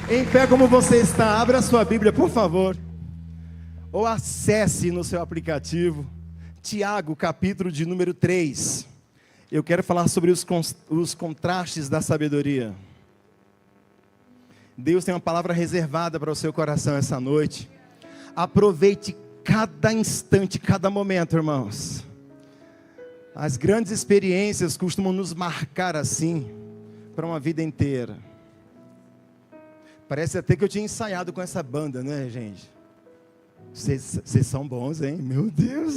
Em pé como você está, abra sua Bíblia, por favor. Ou acesse no seu aplicativo, Tiago, capítulo de número 3. Eu quero falar sobre os contrastes da sabedoria. Deus tem uma palavra reservada para o seu coração essa noite. Aproveite cada instante, cada momento, irmãos. As grandes experiências costumam nos marcar assim, para uma vida inteira. Parece até que eu tinha ensaiado com essa banda, né, gente? Vocês são bons, hein? Meu Deus!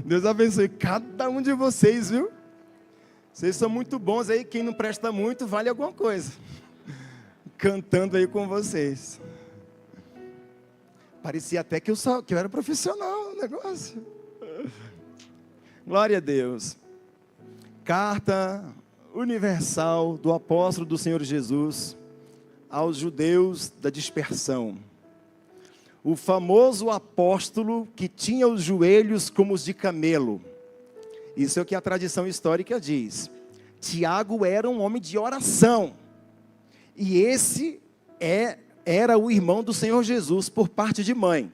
Deus abençoe cada um de vocês, viu? Vocês são muito bons aí, quem não presta muito, vale alguma coisa. Cantando aí com vocês. Parecia até que eu era profissional no negócio. Glória a Deus. Carta universal do apóstolo do Senhor Jesus aos judeus da dispersão. O famoso apóstolo que tinha os joelhos como os de camelo. Isso é o que a tradição histórica diz. Tiago era um homem de oração. E esse era o irmão do Senhor Jesus por parte de mãe.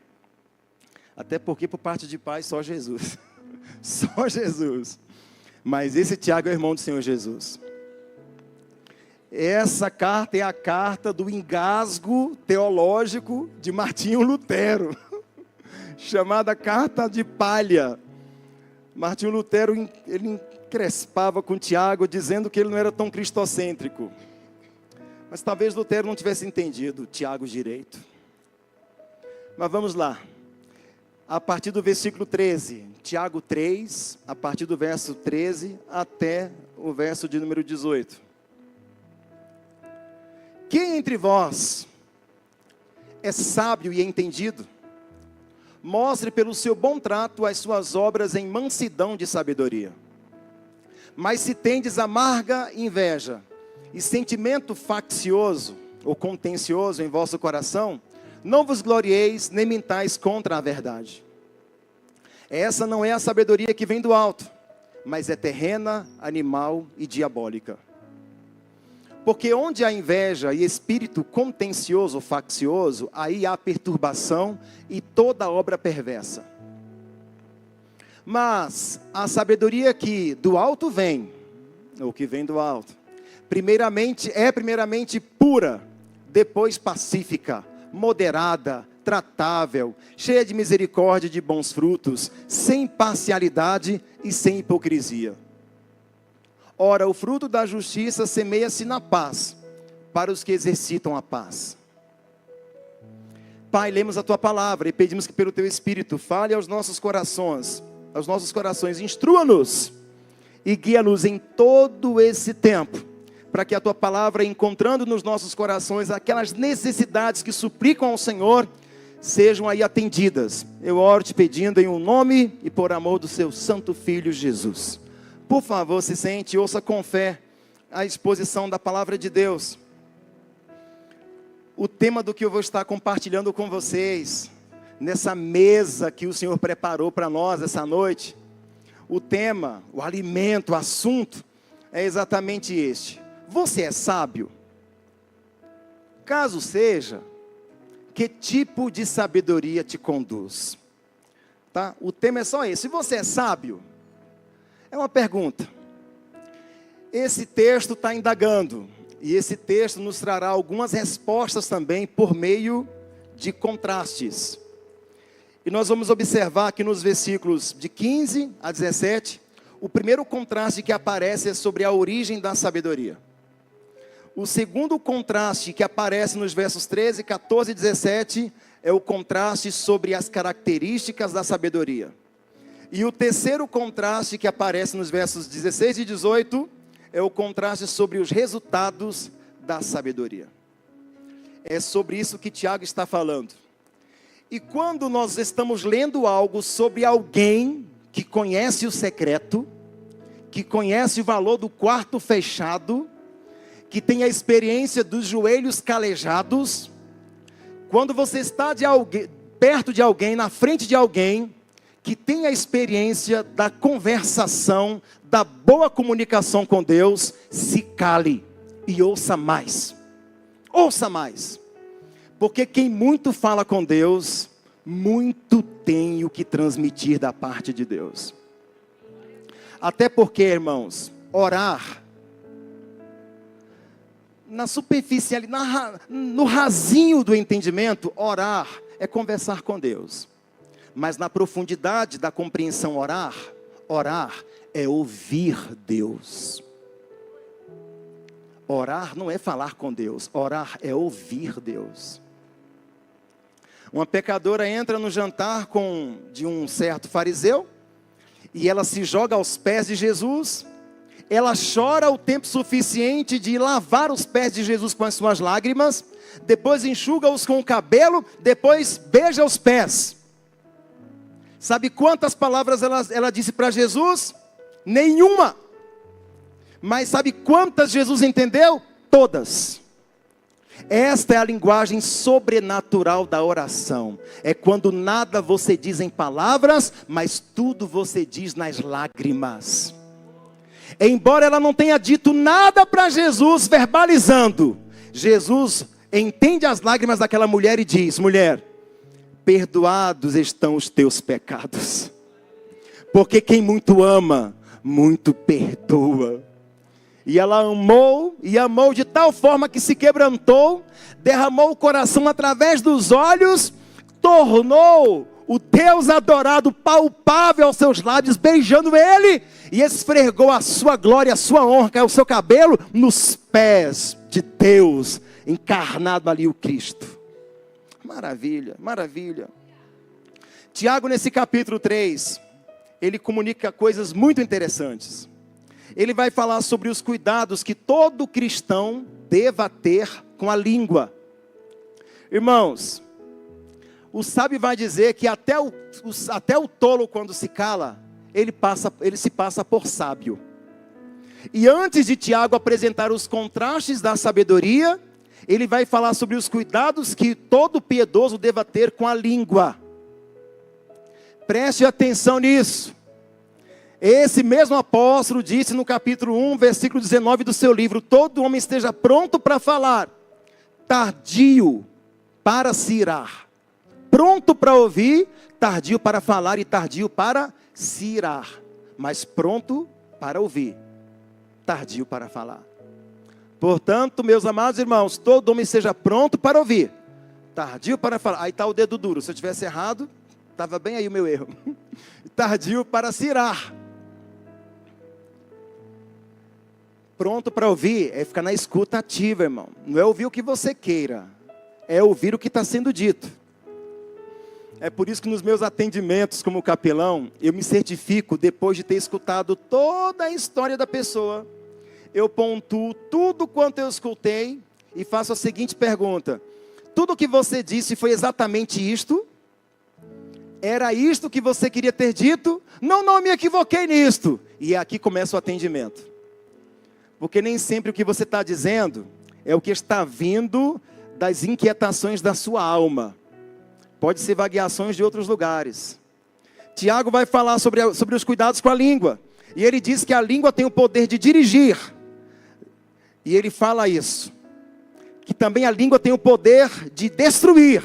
Até porque por parte de pai só Jesus. Só Jesus. Mas esse Tiago é o irmão do Senhor Jesus. Essa carta é a carta do engasgo teológico de Martinho Lutero, chamada Carta de Palha. Martinho Lutero, ele encrespava com Tiago, dizendo que ele não era tão cristocêntrico. Mas talvez Lutero não tivesse entendido Tiago direito. Mas vamos lá. A partir do versículo 13, Tiago 3, a partir do verso 13 até o verso de número 18. Quem entre vós é sábio e entendido? Mostre pelo seu bom trato as suas obras em mansidão de sabedoria. Mas se tendes amarga inveja e sentimento faccioso ou contencioso em vosso coração, não vos glorieis nem mintais contra a verdade. Essa não é a sabedoria que vem do alto, mas é terrena, animal e diabólica. Porque onde há inveja e espírito contencioso ou faccioso, aí há perturbação e toda obra perversa. Mas a sabedoria que do alto vem, ou que vem do alto, primeiramente pura, depois pacífica, moderada, tratável, cheia de misericórdia e de bons frutos, sem parcialidade e sem hipocrisia. Ora, o fruto da justiça semeia-se na paz, para os que exercitam a paz. Pai, lemos a Tua palavra e pedimos que pelo Teu Espírito fale aos nossos corações, instrua-nos e guia-nos em todo esse tempo, para que a Tua palavra, encontrando nos nossos corações aquelas necessidades que suplicam ao Senhor, sejam aí atendidas. Eu oro te pedindo em um nome e por amor do Seu Santo Filho Jesus. Por favor, se sente e ouça com fé a exposição da palavra de Deus. O tema do que eu vou estar compartilhando com vocês, nessa mesa que o Senhor preparou para nós essa noite, o tema, o alimento, o assunto, é exatamente este. Você é sábio? Caso seja, que tipo de sabedoria te conduz? Tá? O tema é só esse. Se você é sábio, é uma pergunta. Esse texto está indagando, e esse texto nos trará algumas respostas também por meio de contrastes. E nós vamos observar que nos versículos de 15 a 17, o primeiro contraste que aparece é sobre a origem da sabedoria. O segundo contraste que aparece nos versos 13, 14 e 17 é o contraste sobre as características da sabedoria. E o terceiro contraste que aparece nos versos 16 e 18 é o contraste sobre os resultados da sabedoria. É sobre isso que Tiago está falando. E quando nós estamos lendo algo sobre alguém que conhece o secreto, que conhece o valor do quarto fechado, que tem a experiência dos joelhos calejados, quando você está perto de alguém, na frente de alguém, que tem a experiência da conversação, da boa comunicação com Deus, se cale e ouça mais. Ouça mais. Porque quem muito fala com Deus, muito tem o que transmitir da parte de Deus. Até porque, irmãos, orar, na superficialidade, no rasinho do entendimento, orar é conversar com Deus. Mas na profundidade da compreensão, orar é ouvir Deus. Orar não é falar com Deus, orar é ouvir Deus. Uma pecadora entra no jantar de um certo fariseu, e ela se joga aos pés de Jesus. Ela chora o tempo suficiente de lavar os pés de Jesus com as suas lágrimas, depois enxuga-os com o cabelo, depois beija os pés. Sabe quantas palavras ela disse para Jesus? Nenhuma. Mas sabe quantas Jesus entendeu? Todas. Esta é a linguagem sobrenatural da oração. É quando nada você diz em palavras, mas tudo você diz nas lágrimas. Embora ela não tenha dito nada para Jesus verbalizando, Jesus entende as lágrimas daquela mulher e diz: mulher, perdoados estão os teus pecados. Porque quem muito ama, muito perdoa. E ela amou, e amou de tal forma que se quebrantou, derramou o coração através dos olhos, tornou o Deus adorado palpável aos seus lábios, beijando ele, e esfregou a sua glória, a sua honra, caiu o seu cabelo nos pés de Deus, encarnado ali o Cristo. Maravilha, maravilha. Tiago, nesse capítulo 3, ele comunica coisas muito interessantes. Ele vai falar sobre os cuidados que todo cristão deva ter com a língua. Irmãos, o sábio vai dizer que até o tolo, quando se cala, ele se passa por sábio. E antes de Tiago apresentar os contrastes da sabedoria, ele vai falar sobre os cuidados que todo piedoso deva ter com a língua. Preste atenção nisso. Esse mesmo apóstolo disse no capítulo 1, versículo 19 do seu livro: todo homem esteja pronto para falar, tardio para se irar. Pronto para ouvir, tardio para falar e tardio para se irar. Mas pronto para ouvir, tardio para falar. Portanto, meus amados irmãos, todo homem seja pronto para ouvir, tardio para falar. Aí está o dedo duro, se eu tivesse errado, estava bem aí o meu erro. Tardio para se irar. Pronto para ouvir é ficar na escuta ativa, irmão. Não é ouvir o que você queira, é ouvir o que está sendo dito. É por isso que nos meus atendimentos como capelão, eu me certifico, depois de ter escutado toda a história da pessoa, eu pontuo tudo quanto eu escutei e faço a seguinte pergunta: tudo o que você disse foi exatamente isto? Era isto que você queria ter dito? Não, me equivoquei nisto. E aqui começa o atendimento. Porque nem sempre o que você está dizendo é o que está vindo das inquietações da sua alma. Pode ser vagueações de outros lugares. Tiago vai falar sobre os cuidados com a língua. E ele diz que a língua tem o poder de dirigir. E ele fala isso. Que também a língua tem o poder de destruir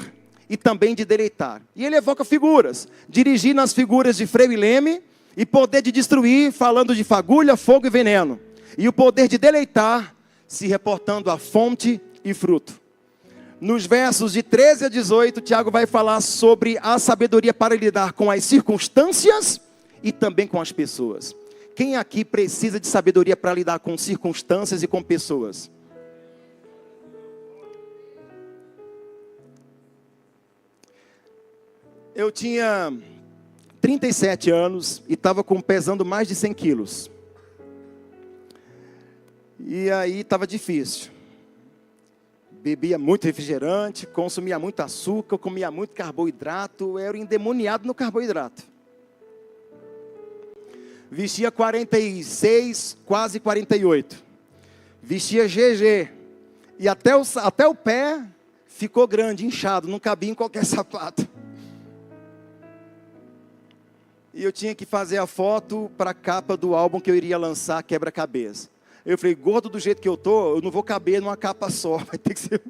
e também de deleitar. E ele evoca figuras. Dirigir nas figuras de freio e leme. E poder de destruir, falando de fagulha, fogo e veneno. E o poder de deleitar, se reportando a fonte e fruto. Nos versos de 13 a 18, Tiago vai falar sobre a sabedoria para lidar com as circunstâncias e também com as pessoas. Quem aqui precisa de sabedoria para lidar com circunstâncias e com pessoas? Eu tinha 37 anos e estava pesando mais de 100 quilos. E aí estava difícil. Bebia muito refrigerante, consumia muito açúcar, comia muito carboidrato, eu era endemoniado no carboidrato. Vestia 46, quase 48. Vestia GG. E até o pé ficou grande, inchado, não cabia em qualquer sapato. E eu tinha que fazer a foto para a capa do álbum que eu iria lançar, Quebra-Cabeça. Eu falei, gordo do jeito que eu tô, eu não vou caber numa capa só. Vai ter que ser...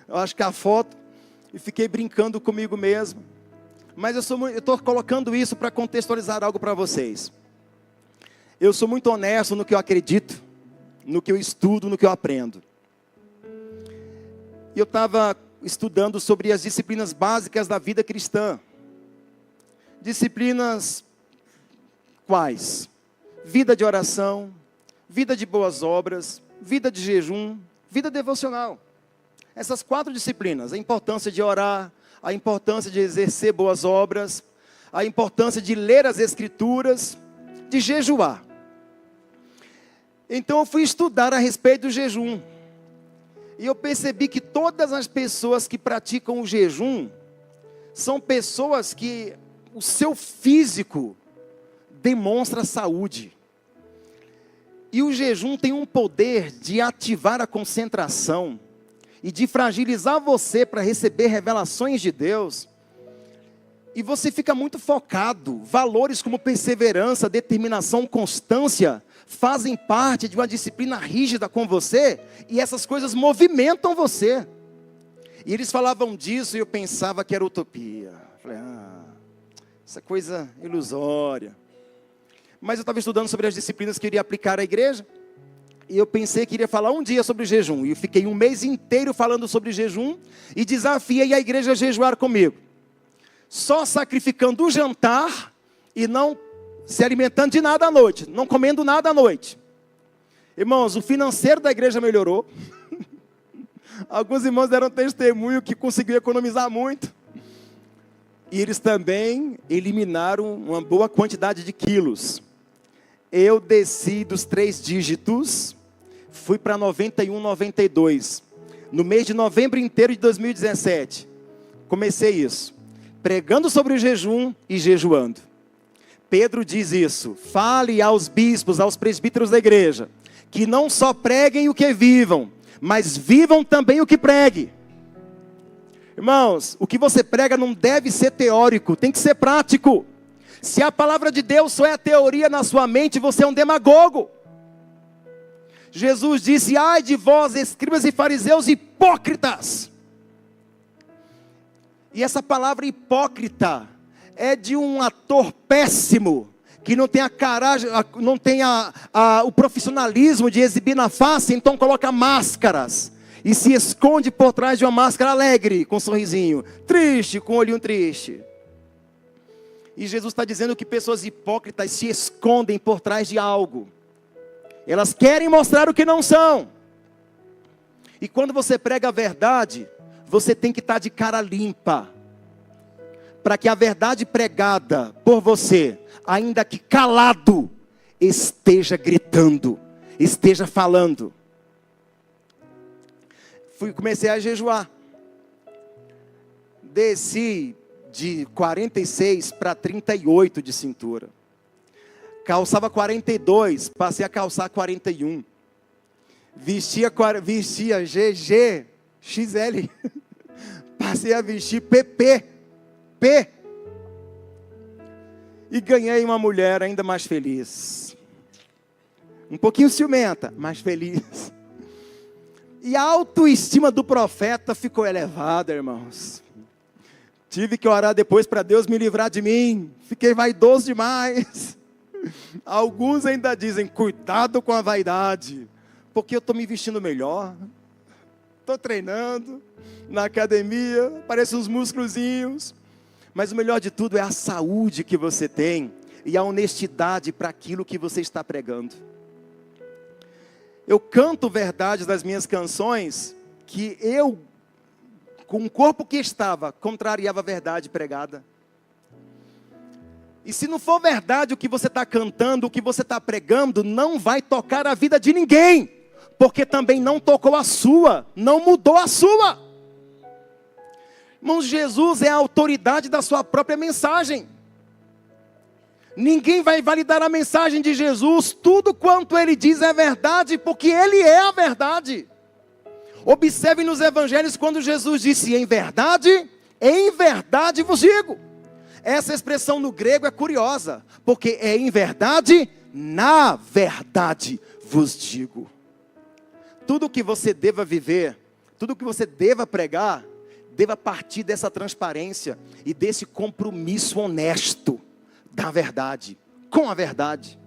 Eu acho que a foto... E fiquei brincando comigo mesmo. Mas eu estou colocando isso para contextualizar algo para vocês. Eu sou muito honesto no que eu acredito, no que eu estudo, no que eu aprendo. E eu estava estudando sobre as disciplinas básicas da vida cristã. Disciplinas quais? Vida de oração, vida de boas obras, vida de jejum, vida devocional. Essas 4 disciplinas, a importância de orar, a importância de exercer boas obras, a importância de ler as Escrituras, de jejuar. Então eu fui estudar a respeito do jejum. E eu percebi que todas as pessoas que praticam o jejum, são pessoas que o seu físico demonstra saúde. E o jejum tem um poder de ativar a concentração, e de fragilizar você para receber revelações de Deus, e você fica muito focado. Valores como perseverança, determinação, constância, fazem parte de uma disciplina rígida com você, e essas coisas movimentam você. E eles falavam disso, e eu pensava que era utopia. Falei, essa coisa ilusória. Mas eu estava estudando sobre as disciplinas que eu iria aplicar à igreja, e eu pensei que iria falar um dia sobre jejum. E eu fiquei um mês inteiro falando sobre jejum. E desafiei a igreja a jejuar comigo. Só sacrificando o jantar. E não se alimentando de nada à noite. Não comendo nada à noite. Irmãos, o financeiro da igreja melhorou. Alguns irmãos deram testemunho que conseguiu economizar muito. E eles também eliminaram uma boa quantidade de quilos. Eu desci dos 3 dígitos, fui para 91, 92. No mês de novembro inteiro de 2017, comecei isso. Pregando sobre o jejum e jejuando. Pedro diz isso. Fale aos bispos, aos presbíteros da igreja, que não só preguem o que vivam, mas vivam também o que pregue. Irmãos, o que você prega não deve ser teórico, tem que ser prático. Se a palavra de Deus só é teoria na sua mente, você é um demagogo. Jesus disse, ai de vós, escribas e fariseus hipócritas. E essa palavra hipócrita é de um ator péssimo, que não tem a coragem, não tem o profissionalismo de exibir na face, então coloca máscaras. E se esconde por trás de uma máscara alegre, com um sorrisinho. Triste, com um olhinho triste. E Jesus está dizendo que pessoas hipócritas se escondem por trás de algo. Elas querem mostrar o que não são. E quando você prega a verdade, você tem que estar de cara limpa. Para que a verdade pregada por você, ainda que calado, esteja gritando, esteja falando. Comecei a jejuar. Desci de 46 para 38 de cintura. Calçava 42, passei a calçar 41. Vestia GG, XL. Passei a vestir PP. P. E ganhei uma mulher ainda mais feliz. Um pouquinho ciumenta, mas feliz. E a autoestima do profeta ficou elevada, irmãos. Tive que orar depois para Deus me livrar de mim. Fiquei vaidoso demais. Alguns ainda dizem, cuidado com a vaidade. Porque eu estou me vestindo melhor. Estou treinando na academia. Parecem uns músculozinhos. Mas o melhor de tudo é a saúde que você tem. E a honestidade para aquilo que você está pregando. Eu canto verdades das minhas canções, que eu, com o corpo que estava, contrariava a verdade pregada. E se não for verdade o que você está cantando, o que você está pregando, não vai tocar a vida de ninguém. Porque também não tocou a sua, não mudou a sua. Irmãos, Jesus é a autoridade da sua própria mensagem. Ninguém vai validar a mensagem de Jesus. Tudo quanto ele diz é verdade, porque ele é a verdade. Observe nos evangelhos quando Jesus disse, em verdade vos digo. Essa expressão no grego é curiosa, porque é em verdade, na verdade vos digo. Tudo que você deva viver, tudo que você deva pregar, deva partir dessa transparência e desse compromisso honesto da verdade, com a verdade.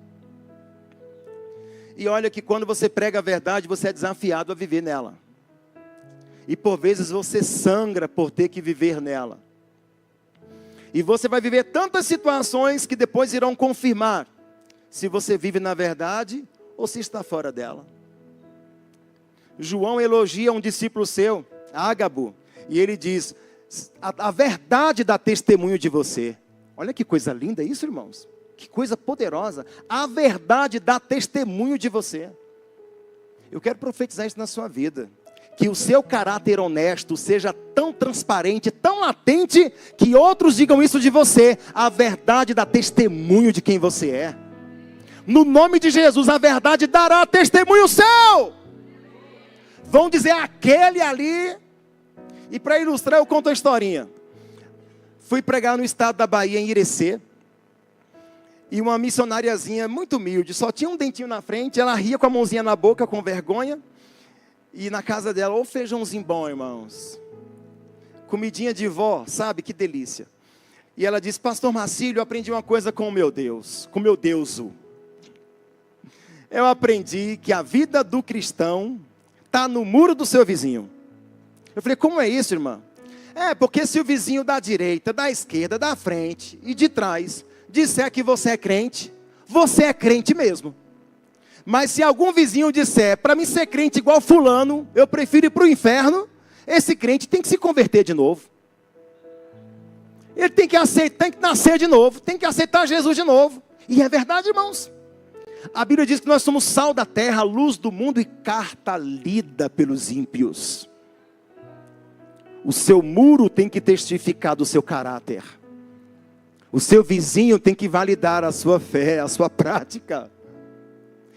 E olha que quando você prega a verdade, você é desafiado a viver nela. E por vezes você sangra por ter que viver nela. E você vai viver tantas situações que depois irão confirmar se você vive na verdade ou se está fora dela. João elogia um discípulo seu, Ágabo, e ele diz: a verdade dá testemunho de você. Olha que coisa linda isso, irmãos. Que coisa poderosa. A verdade dá testemunho de você. Eu quero profetizar isso na sua vida. Que o seu caráter honesto seja tão transparente, tão latente, que outros digam isso de você. A verdade dá testemunho de quem você é. No nome de Jesus, a verdade dará testemunho seu. Vão dizer aquele ali. E para ilustrar, eu conto a historinha. Fui pregar no estado da Bahia, em Irecê. E uma missionariazinha muito humilde, só tinha um dentinho na frente, ela ria com a mãozinha na boca, com vergonha. E na casa dela, ô feijãozinho bom, irmãos. Comidinha de vó, sabe, que delícia. E ela disse: pastor Marcílio, eu aprendi uma coisa com o meu Deus, com o meu Deuso. Eu aprendi que a vida do cristão está no muro do seu vizinho. Eu falei: como é isso, irmã? É, porque se o vizinho da direita, da esquerda, da frente e de trás disser que você é crente mesmo. Mas se algum vizinho disser: para mim ser crente igual fulano, eu prefiro ir para o inferno, esse crente tem que se converter de novo. Ele tem que aceitar, tem que nascer de novo, tem que aceitar Jesus de novo. E é verdade, irmãos. A Bíblia diz que nós somos sal da terra, luz do mundo e carta lida pelos ímpios. O seu muro tem que testificar do seu caráter. O seu vizinho tem que validar a sua fé, a sua prática.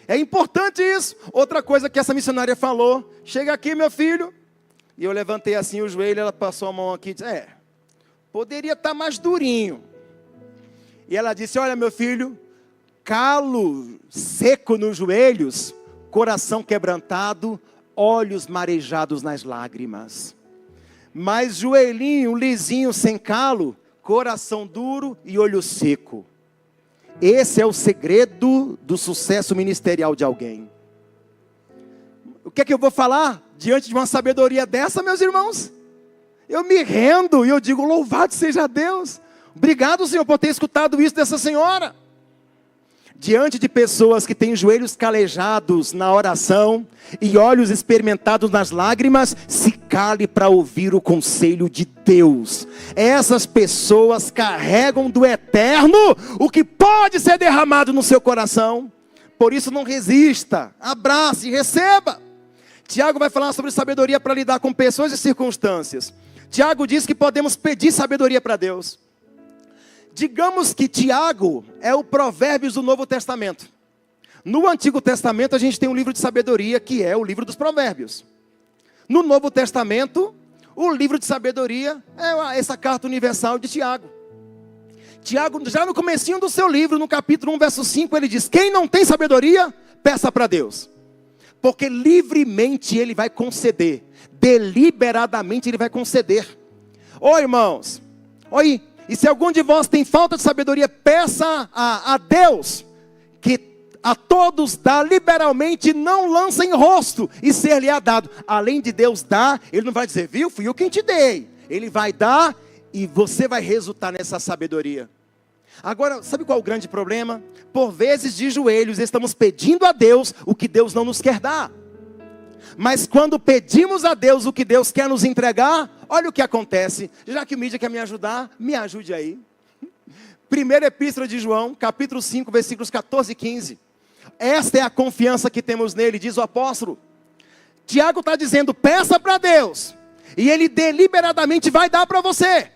É importante isso. Outra coisa que essa missionária falou: chega aqui, meu filho. E eu levantei assim o joelho, ela passou a mão aqui e disse: poderia estar mais durinho. E ela disse: olha, meu filho, calo seco nos joelhos, coração quebrantado, olhos marejados nas lágrimas. Mas joelhinho lisinho sem calo, coração duro e olho seco. Esse é o segredo do sucesso ministerial de alguém. O que é que eu vou falar diante de uma sabedoria dessa, meus irmãos? Eu me rendo e eu digo: louvado seja Deus. Obrigado, Senhor, por ter escutado isso dessa senhora. Diante de pessoas que têm joelhos calejados na oração e olhos experimentados nas lágrimas, se cale para ouvir o conselho de Deus. Essas pessoas carregam do eterno o que pode ser derramado no seu coração. Por isso não resista, abrace e receba. Tiago vai falar sobre sabedoria para lidar com pessoas e circunstâncias. Tiago diz que podemos pedir sabedoria para Deus. Digamos que Tiago é o Provérbios do Novo Testamento. No Antigo Testamento a gente tem um livro de sabedoria, que é o livro dos Provérbios. No Novo Testamento, o livro de sabedoria é essa carta universal de Tiago. Tiago, já no comecinho do seu livro, no capítulo 1, verso 5, ele diz: quem não tem sabedoria, peça para Deus. Porque livremente Ele vai conceder, deliberadamente Ele vai conceder. Ô irmãos, oi. E se algum de vós tem falta de sabedoria, peça a Deus, que a todos dá liberalmente, não lança em rosto, e ser-lhe-á dado. Além de Deus dar, Ele não vai dizer: viu, fui eu quem te dei. Ele vai dar e você vai resultar nessa sabedoria. Agora, sabe qual é o grande problema? Por vezes de joelhos estamos pedindo a Deus o que Deus não nos quer dar. Mas quando pedimos a Deus o que Deus quer nos entregar, olha o que acontece. Já que o mídia quer me ajudar, me ajude aí. Primeira Epístola de João, capítulo 5, versículos 14 e 15. Esta é a confiança que temos nele, diz o apóstolo. Tiago está dizendo: peça para Deus, e Ele deliberadamente vai dar para você.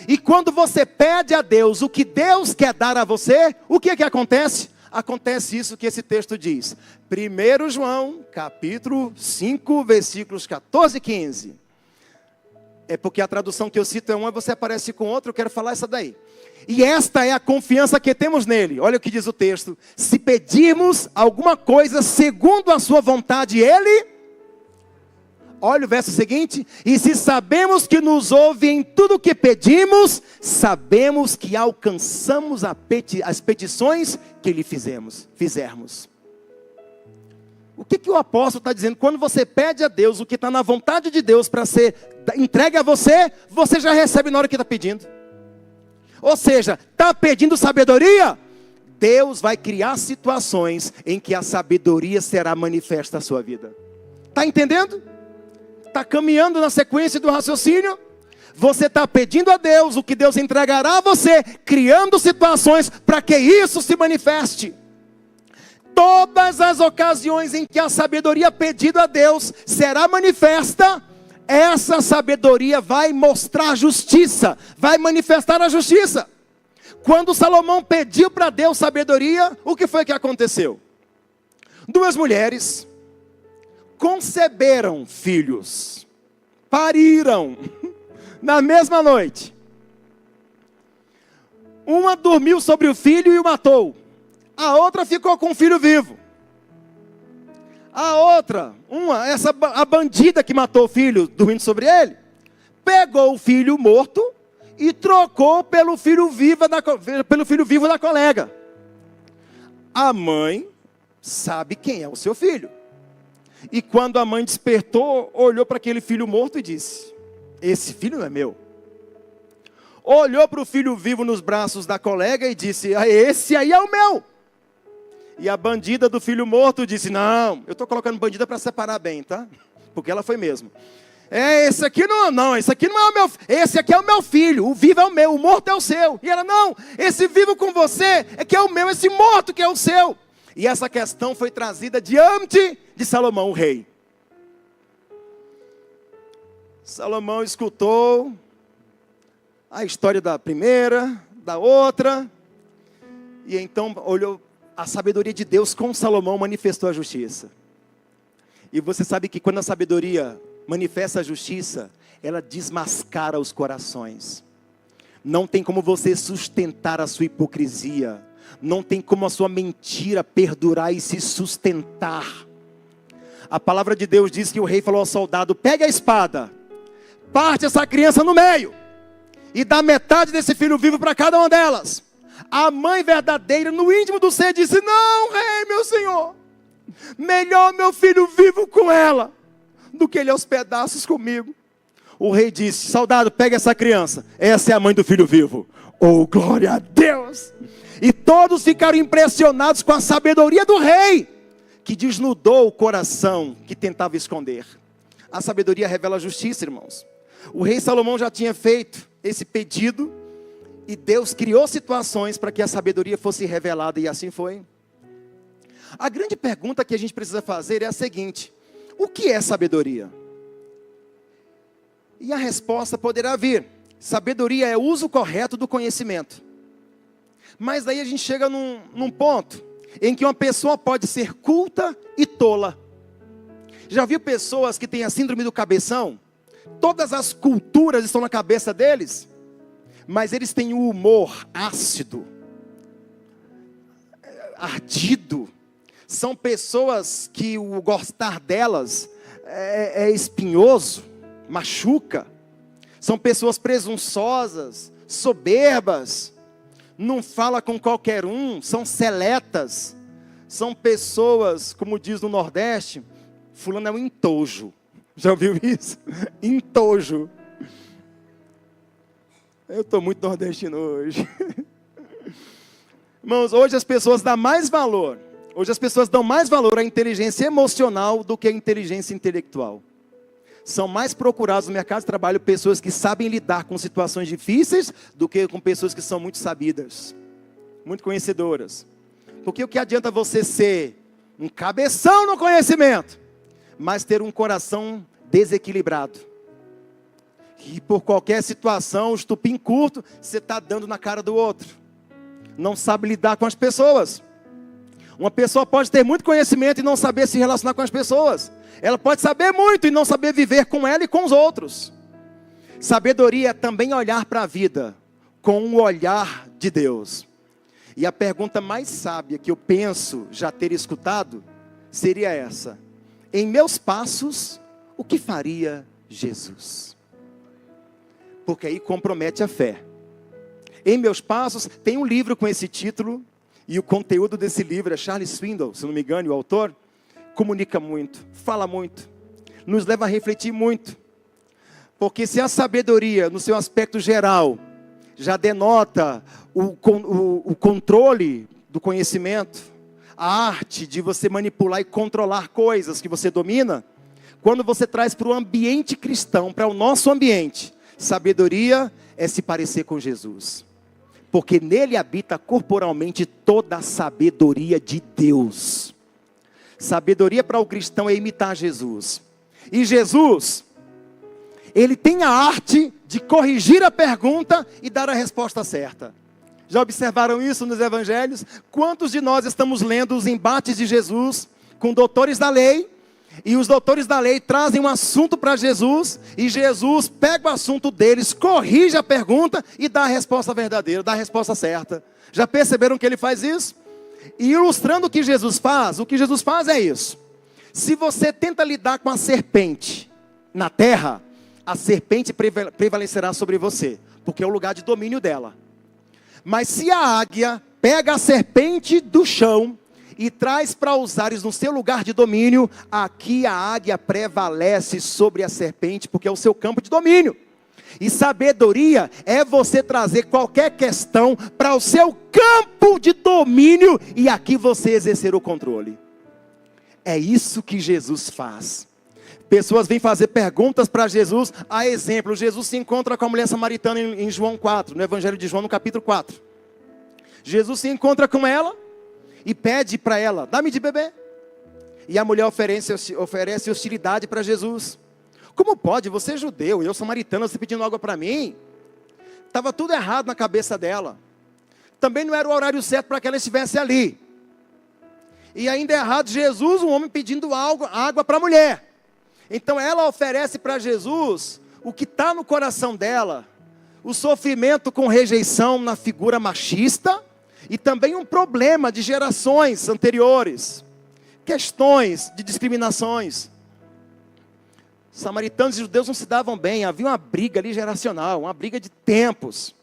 E quando você pede a Deus o que Deus quer dar a você, o que é que acontece? Acontece isso que esse texto diz. 1 João, capítulo 5, versículos 14 e 15. É porque a tradução que eu cito é uma, você aparece com outra, eu quero falar essa daí. E esta é a confiança que temos nele. Olha o que diz o texto. Se pedirmos alguma coisa segundo a sua vontade, ele... Olha o verso seguinte. E se sabemos que nos ouve em tudo o que pedimos, sabemos que alcançamos as petições que lhe fizermos. O que o apóstolo está dizendo? Quando você pede a Deus o que está na vontade de Deus para ser entregue a você, você já recebe na hora que está pedindo. Ou seja, está pedindo sabedoria? Deus vai criar situações em que a sabedoria será manifesta na sua vida. Está entendendo? Está caminhando na sequência do raciocínio? Você está pedindo a Deus o que Deus entregará a você, criando situações para que isso se manifeste. Todas as ocasiões em que a sabedoria pedida a Deus será manifesta, essa sabedoria vai mostrar justiça, vai manifestar a justiça. Quando Salomão pediu para Deus sabedoria, o que foi que aconteceu? Duas mulheres conceberam filhos, pariram na mesma noite. Uma dormiu sobre o filho e o matou. A outra ficou com o filho vivo. A outra, a bandida que matou o filho, dormindo sobre ele, pegou o filho morto e trocou pelo filho vivo da colega. A mãe sabe quem é o seu filho. E quando a mãe despertou, olhou para aquele filho morto e disse: esse filho não é meu. Olhou para o filho vivo nos braços da colega e disse: esse aí é o meu. E a bandida do filho morto disse: não, eu estou colocando bandida para separar bem, tá? Porque ela foi mesmo. Esse aqui não, esse aqui não é o meu, esse aqui é o meu filho, o vivo é o meu, o morto é o seu. E ela: não, esse vivo com você é que é o meu, esse morto que é o seu. E essa questão foi trazida diante de Salomão, o rei. Salomão escutou a história da primeira, da outra, e então olhou. A sabedoria de Deus com Salomão manifestou a justiça. E você sabe que quando a sabedoria manifesta a justiça, ela desmascara os corações. Não tem como você sustentar a sua hipocrisia. Não tem como a sua mentira perdurar e se sustentar. A palavra de Deus diz que o rei falou ao soldado: pegue a espada, parte essa criança no meio e dá metade desse filho vivo para cada uma delas. A mãe verdadeira, no íntimo do ser, disse: não, rei, meu senhor, melhor meu filho vivo com ela, do que ele aos pedaços comigo. O rei disse: soldado, pega essa criança, essa é a mãe do filho vivo. Oh, glória a Deus! E todos ficaram impressionados com a sabedoria do rei, que desnudou o coração que tentava esconder. A sabedoria revela a justiça, irmãos. O rei Salomão já tinha feito esse pedido, e Deus criou situações para que a sabedoria fosse revelada, e assim foi. A grande pergunta que a gente precisa fazer é a seguinte: o que é sabedoria? E a resposta poderá vir: sabedoria é o uso correto do conhecimento. Mas daí a gente chega num ponto em que uma pessoa pode ser culta e tola. Já viu pessoas que têm a síndrome do cabeção? Todas as culturas estão na cabeça deles, mas eles têm o humor ácido, ardido. São pessoas que o gostar delas é espinhoso, machuca. São pessoas presunçosas, soberbas, não fala com qualquer um, são seletas. São pessoas, como diz no Nordeste, fulano é um entojo. Já ouviu isso? Entojo. Eu estou muito nordestino hoje. Irmãos, hoje as pessoas dão mais valor. Hoje as pessoas dão mais valor à inteligência emocional do que à inteligência intelectual. São mais procurados no mercado de trabalho pessoas que sabem lidar com situações difíceis do que com pessoas que são muito sabidas, muito conhecedoras. Porque o que adianta você ser um cabeção no conhecimento, mas ter um coração desequilibrado? E por qualquer situação, estupim curto, você está dando na cara do outro. Não sabe lidar com as pessoas. Uma pessoa pode ter muito conhecimento e não saber se relacionar com as pessoas. Ela pode saber muito e não saber viver com ela e com os outros. Sabedoria é também olhar para a vida com o olhar de Deus. E a pergunta mais sábia que eu penso já ter escutado seria essa: em meus passos, o que faria Jesus? Porque aí compromete a fé. Em meus passos, tem um livro com esse título, e o conteúdo desse livro é Charles Swindoll, se não me engano, o autor, comunica muito, fala muito, nos leva a refletir muito. Porque se a sabedoria, no seu aspecto geral, já denota o controle do conhecimento, a arte de você manipular e controlar coisas que você domina, quando você traz para o ambiente cristão, para o nosso ambiente, sabedoria é se parecer com Jesus. Porque nele habita corporalmente toda a sabedoria de Deus. Sabedoria para o cristão é imitar Jesus. E Jesus, ele tem a arte de corrigir a pergunta e dar a resposta certa. Já observaram isso nos evangelhos? Quantos de nós estamos lendo os embates de Jesus com doutores da lei? E os doutores da lei trazem um assunto para Jesus, e Jesus pega o assunto deles, corrige a pergunta e dá a resposta verdadeira, dá a resposta certa. Já perceberam que ele faz isso? E ilustrando o que Jesus faz é isso. Se você tenta lidar com a serpente na terra, a serpente prevalecerá sobre você, porque é o lugar de domínio dela. Mas se a águia pega a serpente do chão e traz para usares no seu lugar de domínio, aqui a águia prevalece sobre a serpente, porque é o seu campo de domínio. E sabedoria é você trazer qualquer questão para o seu campo de domínio, e aqui você exercer o controle. É isso que Jesus faz. Pessoas vêm fazer perguntas para Jesus. A exemplo, Jesus se encontra com a mulher samaritana em João 4, no Evangelho de João, no capítulo 4. Jesus se encontra com ela e pede para ela: dá-me de beber. E a mulher oferece hostilidade para Jesus. Como pode? Você é judeu, eu samaritana, você pedindo água para mim? Estava tudo errado na cabeça dela. Também não era o horário certo para que ela estivesse ali. E ainda é errado Jesus, um homem pedindo água para a mulher. Então ela oferece para Jesus o que está no coração dela. O sofrimento com rejeição na figura machista. E também um problema de gerações anteriores. Questões de discriminações. Samaritanos e judeus não se davam bem. Havia uma briga ali geracional. Uma briga de tempos.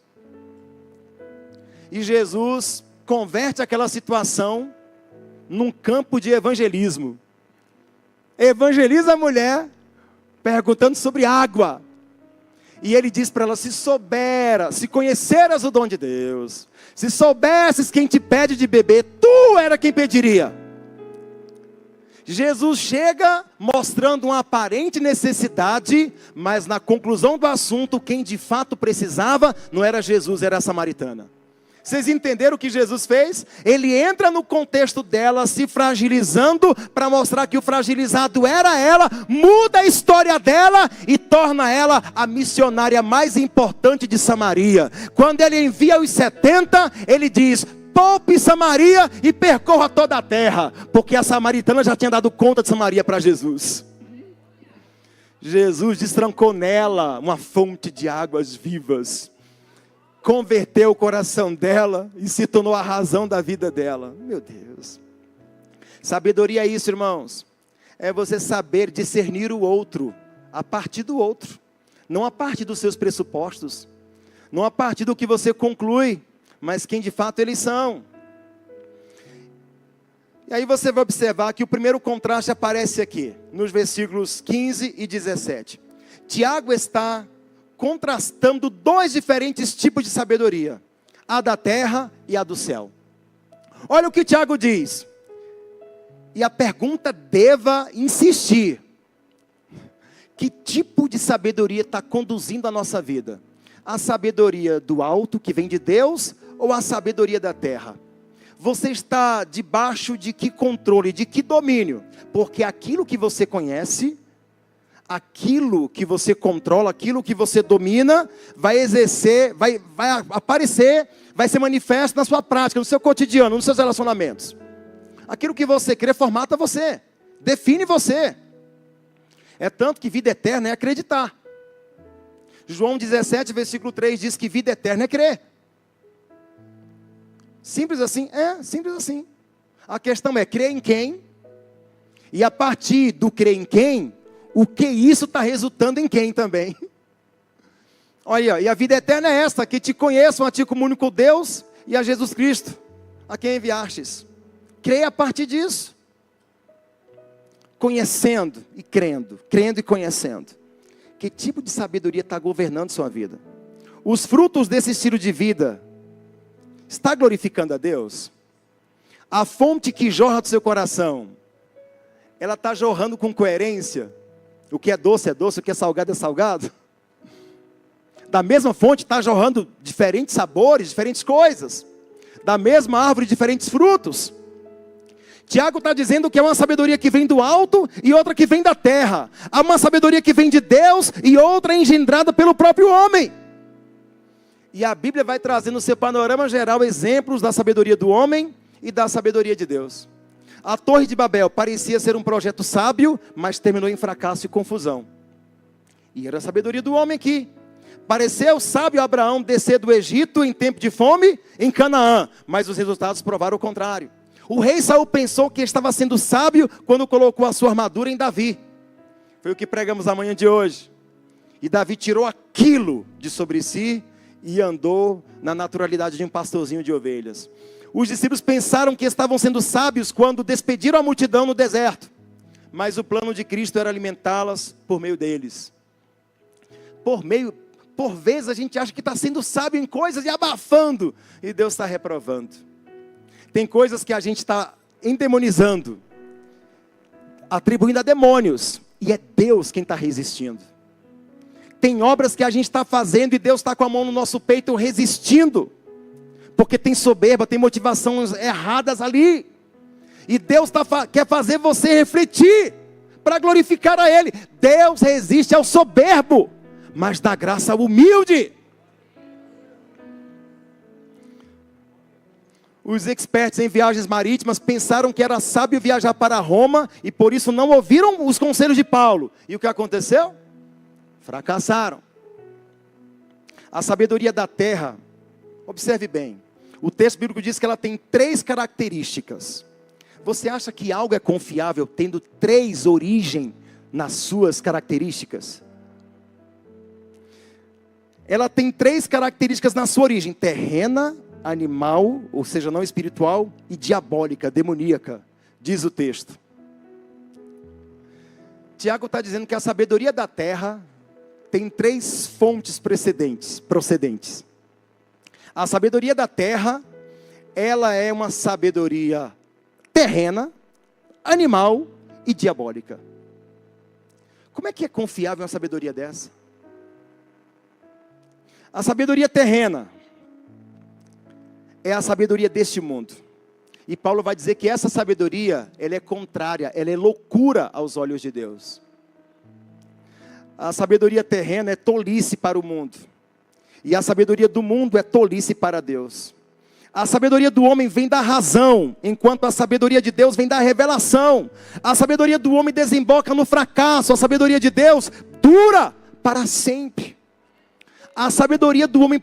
E Jesus converte aquela situação num campo de evangelismo. Evangeliza a mulher perguntando sobre água. E ele diz para ela: se conheceras o dom de Deus, se soubesses quem te pede de beber, tu era quem pediria. Jesus chega mostrando uma aparente necessidade, mas na conclusão do assunto, quem de fato precisava não era Jesus, era a samaritana. Vocês entenderam o que Jesus fez? Ele entra no contexto dela, se fragilizando, para mostrar que o fragilizado era ela, muda a história dela e torna ela a missionária mais importante de Samaria. Quando ele envia os 70, ele diz: poupe Samaria e percorra toda a terra, porque a samaritana já tinha dado conta de Samaria para Jesus. Jesus destrancou nela uma fonte de águas vivas. Converteu o coração dela e se tornou a razão da vida dela. Meu Deus. Sabedoria é isso, irmãos. É você saber discernir o outro a partir do outro. Não a partir dos seus pressupostos. Não a partir do que você conclui, mas quem de fato eles são. E aí você vai observar que o primeiro contraste aparece aqui, nos versículos 15 e 17. Tiago está contrastando dois diferentes tipos de sabedoria: a da terra e a do céu. Olha o que Tiago diz. E a pergunta deva insistir: que tipo de sabedoria está conduzindo a nossa vida? A sabedoria do alto, que vem de Deus, ou a sabedoria da terra? Você está debaixo de que controle, de que domínio? Porque aquilo que você conhece, aquilo que você controla, aquilo que você domina, vai exercer, vai aparecer, vai ser manifesto na sua prática, no seu cotidiano, nos seus relacionamentos. Aquilo que você crê formata você, define você. É tanto que vida eterna é acreditar. João 17, versículo 3 diz que vida eterna é crer. Simples assim? É, simples assim. A questão é crer em quem? E a partir do crer em quem, o que isso está resultando em quem também? Olha, e a vida eterna é esta, que te conheçam a ti como único Deus e a Jesus Cristo, a quem enviastes. Creia a partir disso. Conhecendo e crendo e conhecendo. Que tipo de sabedoria está governando sua vida? Os frutos desse estilo de vida está glorificando a Deus? A fonte que jorra do seu coração, ela está jorrando com coerência? O que é doce, o que é salgado, é salgado? Da mesma fonte está jorrando diferentes sabores, diferentes coisas. Da mesma árvore, diferentes frutos. Tiago está dizendo que é uma sabedoria que vem do alto e outra que vem da terra. Há uma sabedoria que vem de Deus e outra engendrada pelo próprio homem. E a Bíblia vai trazer no seu panorama geral exemplos da sabedoria do homem e da sabedoria de Deus. A Torre de Babel parecia ser um projeto sábio, mas terminou em fracasso e confusão. E era a sabedoria do homem aqui. Pareceu sábio Abraão descer do Egito em tempo de fome em Canaã, mas os resultados provaram o contrário. O rei Saul pensou que estava sendo sábio quando colocou a sua armadura em Davi. Foi o que pregamos na manhã de hoje. E Davi tirou aquilo de sobre si e andou na naturalidade de um pastorzinho de ovelhas. Os discípulos pensaram que estavam sendo sábios quando despediram a multidão no deserto. Mas o plano de Cristo era alimentá-las por meio deles. Por vezes a gente acha que está sendo sábio em coisas e abafando. E Deus está reprovando. Tem coisas que a gente está endemonizando, atribuindo a demônios. E é Deus quem está resistindo. Tem obras que a gente está fazendo e Deus está com a mão no nosso peito resistindo. Porque tem soberba, tem motivações erradas ali. E Deus quer fazer você refletir para glorificar a Ele. Deus resiste ao soberbo, mas dá graça ao humilde. Os expertos em viagens marítimas pensaram que era sábio viajar para Roma e por isso não ouviram os conselhos de Paulo. E o que aconteceu? Fracassaram. A sabedoria da terra, observe bem, o texto bíblico diz que ela tem 3 características. Você acha que algo é confiável tendo 3 origens nas suas características? Ela tem 3 características na sua origem: terrena, animal, ou seja, não espiritual, e diabólica, demoníaca, diz o texto. Tiago está dizendo que a sabedoria da terra tem 3 fontes procedentes. A sabedoria da terra, ela é uma sabedoria terrena, animal e diabólica. Como é que é confiável uma sabedoria dessa? A sabedoria terrena é a sabedoria deste mundo. E Paulo vai dizer que essa sabedoria, ela é contrária, ela é loucura aos olhos de Deus. A sabedoria terrena é tolice para o mundo. E a sabedoria do mundo é tolice para Deus. A sabedoria do homem vem da razão, enquanto a sabedoria de Deus vem da revelação. A sabedoria do homem desemboca no fracasso, a sabedoria de Deus dura para sempre. A sabedoria do homem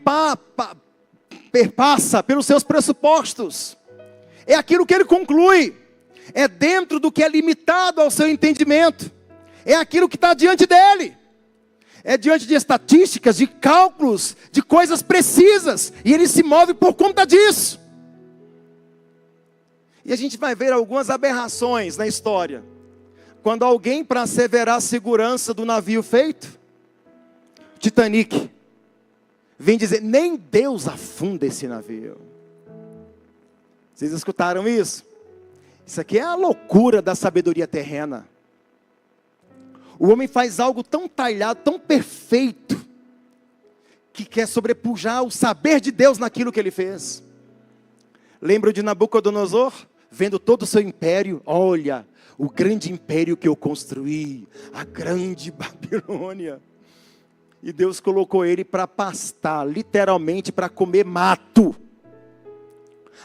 perpassa pelos seus pressupostos. É aquilo que ele conclui. É dentro do que é limitado ao seu entendimento. É aquilo que está diante dele. É diante de estatísticas, de cálculos, de coisas precisas. E ele se move por conta disso. E a gente vai ver algumas aberrações na história. Quando alguém, para asseverar a segurança do navio feito, Titanic, vem dizer, nem Deus afunda esse navio. Vocês escutaram isso? Isso aqui é a loucura da sabedoria terrena. O homem faz algo tão talhado, tão perfeito, que quer sobrepujar o saber de Deus naquilo que ele fez. Lembra de Nabucodonosor? Vendo todo o seu império, olha, o grande império que eu construí, a grande Babilônia. E Deus colocou ele para pastar, literalmente para comer mato.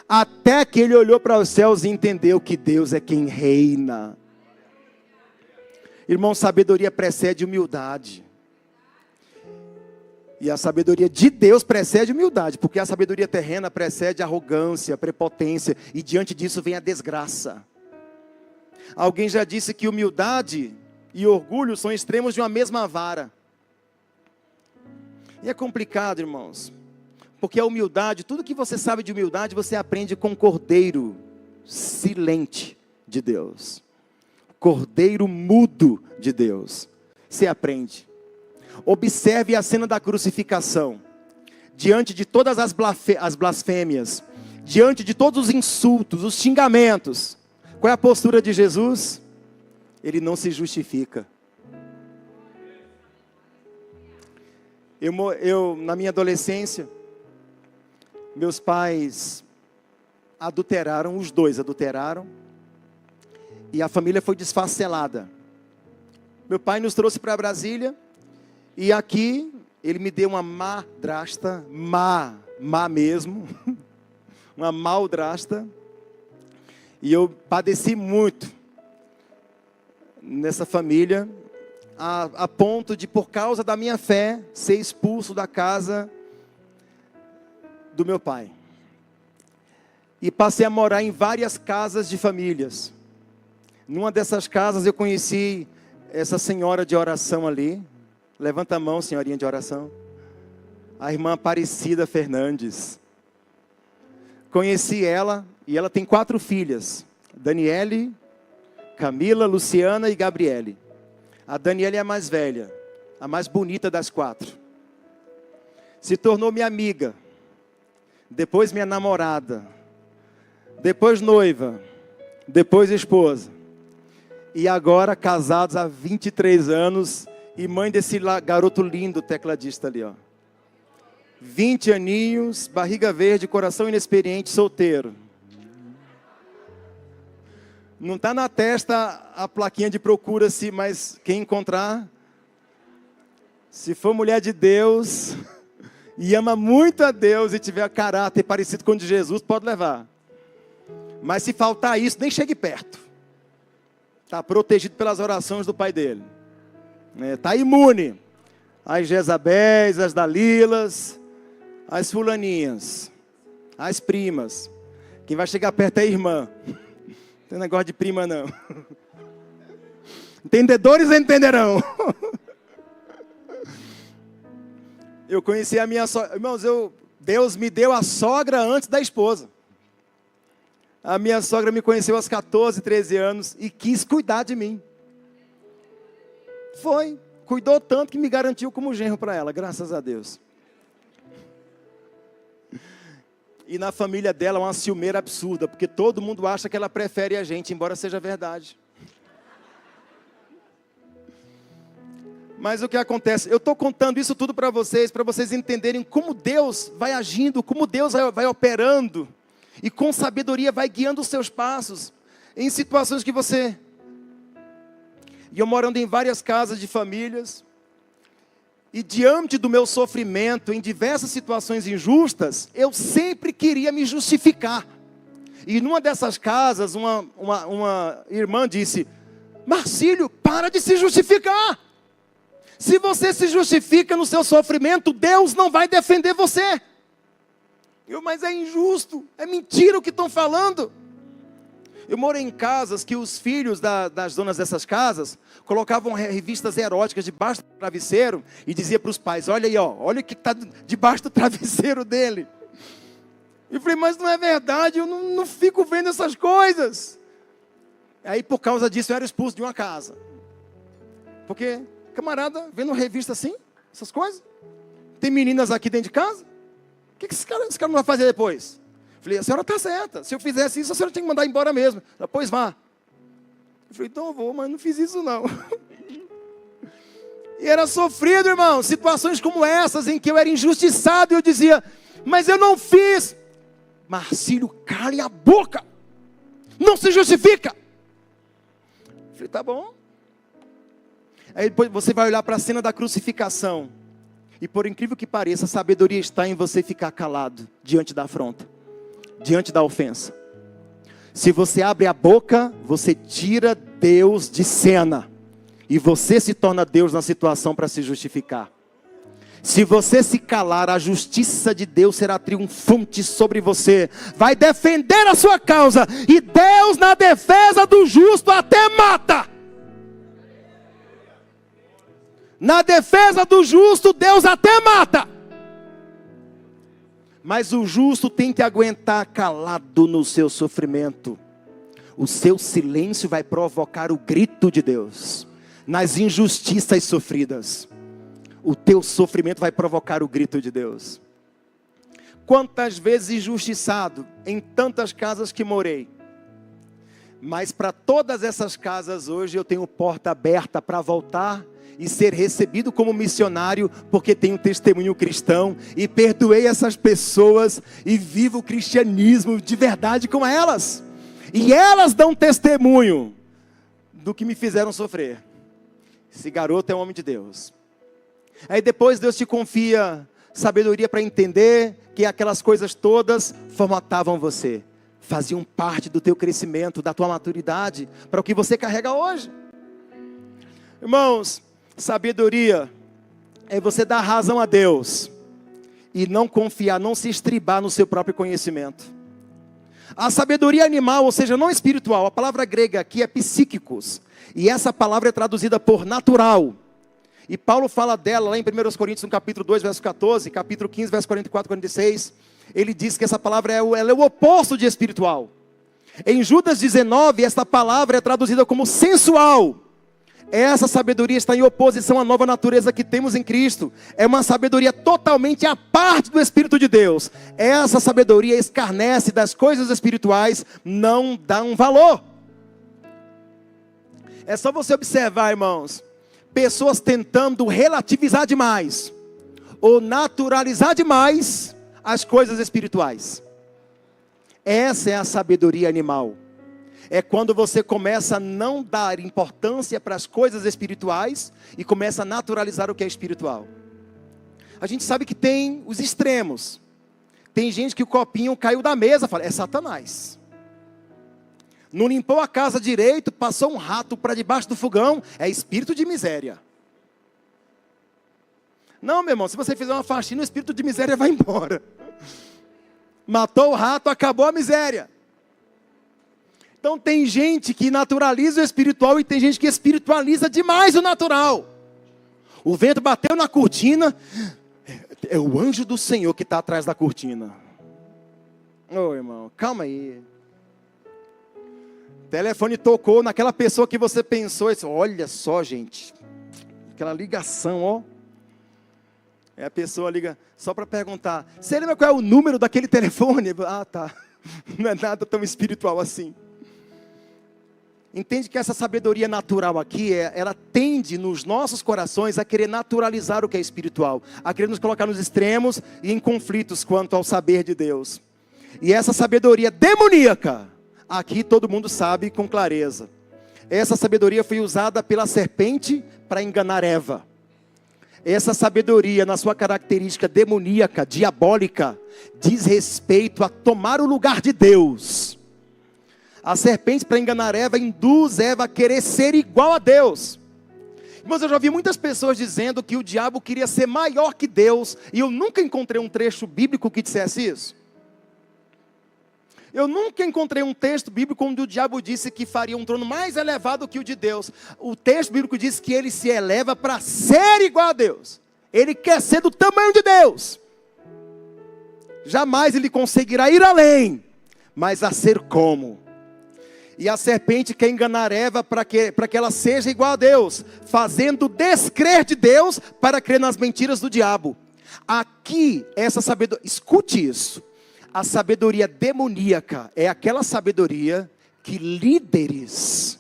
Até que ele olhou para os céus e entendeu que Deus é quem reina. Irmão, sabedoria precede humildade. E a sabedoria de Deus precede a humildade, porque a sabedoria terrena precede a arrogância, a prepotência, e diante disso vem a desgraça. Alguém já disse que humildade e orgulho são extremos de uma mesma vara. E é complicado, irmãos, porque a humildade, tudo que você sabe de humildade, você aprende com o Cordeiro silente de Deus. Cordeiro mudo de Deus. Você aprende. Observe a cena da crucificação. Diante de todas as blasfêmias, diante de todos os insultos, os xingamentos, qual é a postura de Jesus? Ele não se justifica. Eu na minha adolescência, meus pais adulteraram, os dois adulteraram, e a família foi desfacelada. Meu pai nos trouxe para Brasília, e aqui ele me deu uma madrasta, má mesmo, uma maldrasta, e eu padeci muito nessa família, a ponto de, por causa da minha fé, ser expulso da casa do meu pai. E passei a morar em várias casas de famílias. Numa dessas casas eu conheci essa senhora de oração ali. Levanta a mão, senhorinha de oração. A irmã Aparecida Fernandes. Conheci ela, e ela tem 4 filhas. Daniele, Camila, Luciana e Gabriele. A Daniele é a mais velha, a mais bonita das 4. Se tornou minha amiga. Depois minha namorada. Depois noiva. Depois esposa. E agora casados há 23 anos... E mãe desse garoto lindo, tecladista ali, ó. 20 aninhos, barriga verde, coração inexperiente, solteiro. Não está na testa a plaquinha de procura-se, mas quem encontrar, se for mulher de Deus, e ama muito a Deus, e tiver caráter parecido com o de Jesus, pode levar. Mas se faltar isso, nem chegue perto. Está protegido pelas orações do pai dele. Está imune às Jezabéis, às Dalilas, às fulaninhas, às primas. Quem vai chegar perto é a irmã. Não tem negócio de prima não. Entendedores entenderão. Eu conheci a minha sogra. Irmãos, Deus me deu a sogra antes da esposa. A minha sogra me conheceu aos 14, 13 anos e quis cuidar de mim. Foi, cuidou tanto que me garantiu como genro para ela, graças a Deus. E na família dela uma ciumeira absurda, porque todo mundo acha que ela prefere a gente, embora seja verdade. Mas o que acontece? Eu estou contando isso tudo para vocês entenderem como Deus vai agindo, como Deus vai operando, e com sabedoria vai guiando os seus passos, em situações que você... E eu morando em várias casas de famílias, e diante do meu sofrimento, em diversas situações injustas, eu sempre queria me justificar. E numa dessas casas, uma irmã disse: Marcílio, para de se justificar. Se você se justifica no seu sofrimento, Deus não vai defender você. Mas é injusto, é mentira o que estão falando. Eu morei em casas que os filhos das donas dessas casas colocavam revistas eróticas debaixo do travesseiro e dizia para os pais: olha aí, ó, olha o que está debaixo do travesseiro dele. Eu falei: mas não é verdade, eu não fico vendo essas coisas. Aí por causa disso eu era expulso de uma casa. Porque, camarada, vendo revista assim, essas coisas, tem meninas aqui dentro de casa, o que esse cara não vai fazer depois? Falei: a senhora está certa, se eu fizesse isso, a senhora tinha que mandar embora mesmo. Ela: pois vá. Eu falei: então eu vou, mas não fiz isso não. E era sofrido, irmão, situações como essas, em que eu era injustiçado, e eu dizia: mas eu não fiz. Marcílio, cale a boca, não se justifica. Eu falei: tá bom. Aí depois você vai olhar para a cena da crucificação, e por incrível que pareça, a sabedoria está em você ficar calado diante da afronta, diante da ofensa. Se você abre a boca, você tira Deus de cena, e você se torna Deus na situação para se justificar. Se você se calar, a justiça de Deus será triunfante sobre você. Vai defender a sua causa. E Deus, na defesa do justo, até mata. Na defesa do justo, Deus até mata. Mas o justo tem que aguentar calado no seu sofrimento. O seu silêncio vai provocar o grito de Deus. Nas injustiças sofridas, o teu sofrimento vai provocar o grito de Deus. Quantas vezes injustiçado em tantas casas que morei. Mas para todas essas casas hoje eu tenho porta aberta para voltar e ser recebido como missionário, porque tenho testemunho cristão e perdoei essas pessoas e vivo o cristianismo de verdade com elas. E elas dão testemunho do que me fizeram sofrer. Esse garoto é um homem de Deus. Aí depois Deus te confia sabedoria para entender que aquelas coisas todas formatavam você, faziam parte do teu crescimento, da tua maturidade, para o que você carrega hoje. Irmãos, sabedoria é você dar razão a Deus e não confiar, não se estribar no seu próprio conhecimento. A sabedoria animal, ou seja, não espiritual, a palavra grega aqui é psíquicos, e essa palavra é traduzida por natural. E Paulo fala dela lá em 1 Coríntios, no capítulo 2, verso 14, capítulo 15, verso 44 e 46. Ele diz que essa palavra ela é o oposto de espiritual. Em Judas 19, esta palavra é traduzida como sensual. Essa sabedoria está em oposição à nova natureza que temos em Cristo. É uma sabedoria totalmente à parte do Espírito de Deus. Essa sabedoria escarnece das coisas espirituais, não dá um valor. É só você observar, irmãos, pessoas tentando relativizar demais, ou naturalizar demais as coisas espirituais. Essa é a sabedoria animal. É quando você começa a não dar importância para as coisas espirituais e começa a naturalizar o que é espiritual. A gente sabe que tem os extremos. Tem gente que o copinho caiu da mesa, fala, é Satanás. Não limpou a casa direito, passou um rato para debaixo do fogão, é espírito de miséria. Não, meu irmão, se você fizer uma faxina, o espírito de miséria vai embora. Matou o rato, acabou a miséria. Então tem gente que naturaliza o espiritual e tem gente que espiritualiza demais o natural. O vento bateu na cortina, é o anjo do Senhor que está atrás da cortina. Ô irmão, calma aí. O telefone tocou naquela pessoa que você pensou, e disse, olha só gente, aquela ligação, ó. Aí a pessoa liga só para perguntar, você lembra qual é o número daquele telefone? Ah, tá, não é nada tão espiritual assim. Entende que essa sabedoria natural aqui, ela tende nos nossos corações a querer naturalizar o que é espiritual, a querer nos colocar nos extremos e em conflitos quanto ao saber de Deus. E essa sabedoria demoníaca, aqui todo mundo sabe com clareza. Essa sabedoria foi usada pela serpente para enganar Eva. Essa sabedoria, na sua característica demoníaca, diabólica, diz respeito a tomar o lugar de Deus. A serpente, para enganar Eva, induz Eva a querer ser igual a Deus. Mas eu já vi muitas pessoas dizendo que o diabo queria ser maior que Deus, e eu nunca encontrei um trecho bíblico que dissesse isso. Eu nunca encontrei um texto bíblico onde o diabo disse que faria um trono mais elevado que o de Deus. O texto bíblico diz que ele se eleva para ser igual a Deus. Ele quer ser do tamanho de Deus. Jamais ele conseguirá ir além, mas a ser como. E a serpente quer enganar Eva para que ela seja igual a Deus, fazendo descrer de Deus para crer nas mentiras do diabo. Aqui, essa sabedoria, escute isso. A sabedoria demoníaca é aquela sabedoria que líderes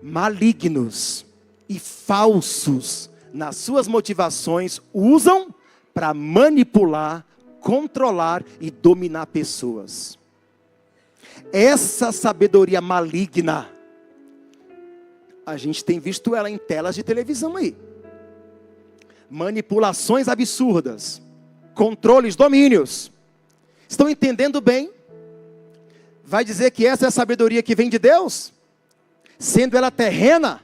malignos e falsos nas suas motivações usam para manipular, controlar e dominar pessoas. Essa sabedoria maligna, a gente tem visto ela em telas de televisão aí. Manipulações absurdas. Controles, domínios. Estão entendendo bem? Vai dizer que essa é a sabedoria que vem de Deus? Sendo ela terrena,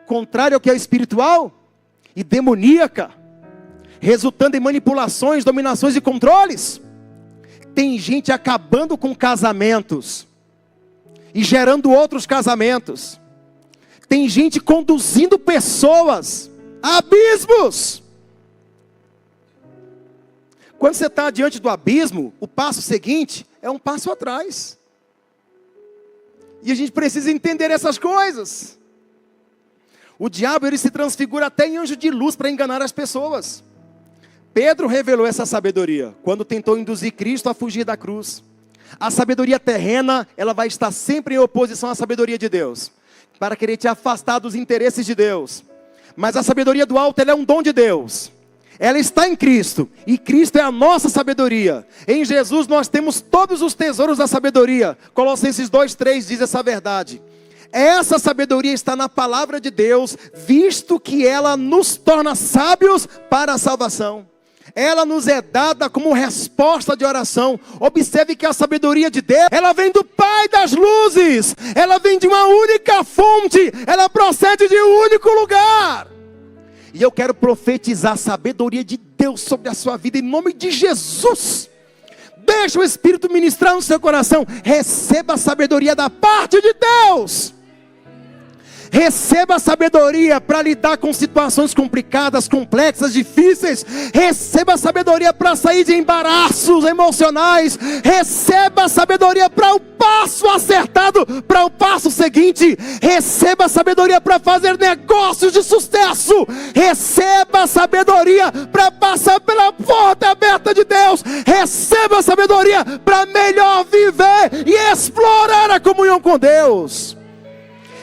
contrária ao que é espiritual? e demoníaca, resultando em manipulações, dominações e controles. Tem gente acabando com casamentos e gerando outros casamentos. Tem gente conduzindo pessoas a abismos. Quando você está diante do abismo, o passo seguinte é um passo atrás. E a gente precisa entender essas coisas. O diabo, ele se transfigura até em anjo de luz para enganar as pessoas. Pedro revelou essa sabedoria quando tentou induzir Cristo a fugir da cruz. A sabedoria terrena, ela vai estar sempre em oposição à sabedoria de Deus, para querer te afastar dos interesses de Deus. Mas a sabedoria do alto, ela é um dom de Deus. Ela está em Cristo, e Cristo é a nossa sabedoria. Em Jesus nós temos todos os tesouros da sabedoria. Colossenses 2:3 diz essa verdade. Essa sabedoria está na palavra de Deus, visto que ela nos torna sábios para a salvação. Ela nos é dada como resposta de oração. Observe que a sabedoria de Deus, ela vem do Pai das luzes. Ela vem de uma única fonte. Ela procede de um único lugar. E eu quero profetizar a sabedoria de Deus sobre a sua vida, em nome de Jesus. Deixa o Espírito ministrar no seu coração. Receba a sabedoria da parte de Deus. Receba a sabedoria para lidar com situações complicadas, complexas, difíceis. Receba a sabedoria para sair de embaraços emocionais. Receba a sabedoria para o passo acertado, para o passo seguinte. Receba a sabedoria para fazer negócios de sucesso. Receba a sabedoria para passar pela porta aberta de Deus. Receba a sabedoria para melhor viver e explorar a comunhão com Deus.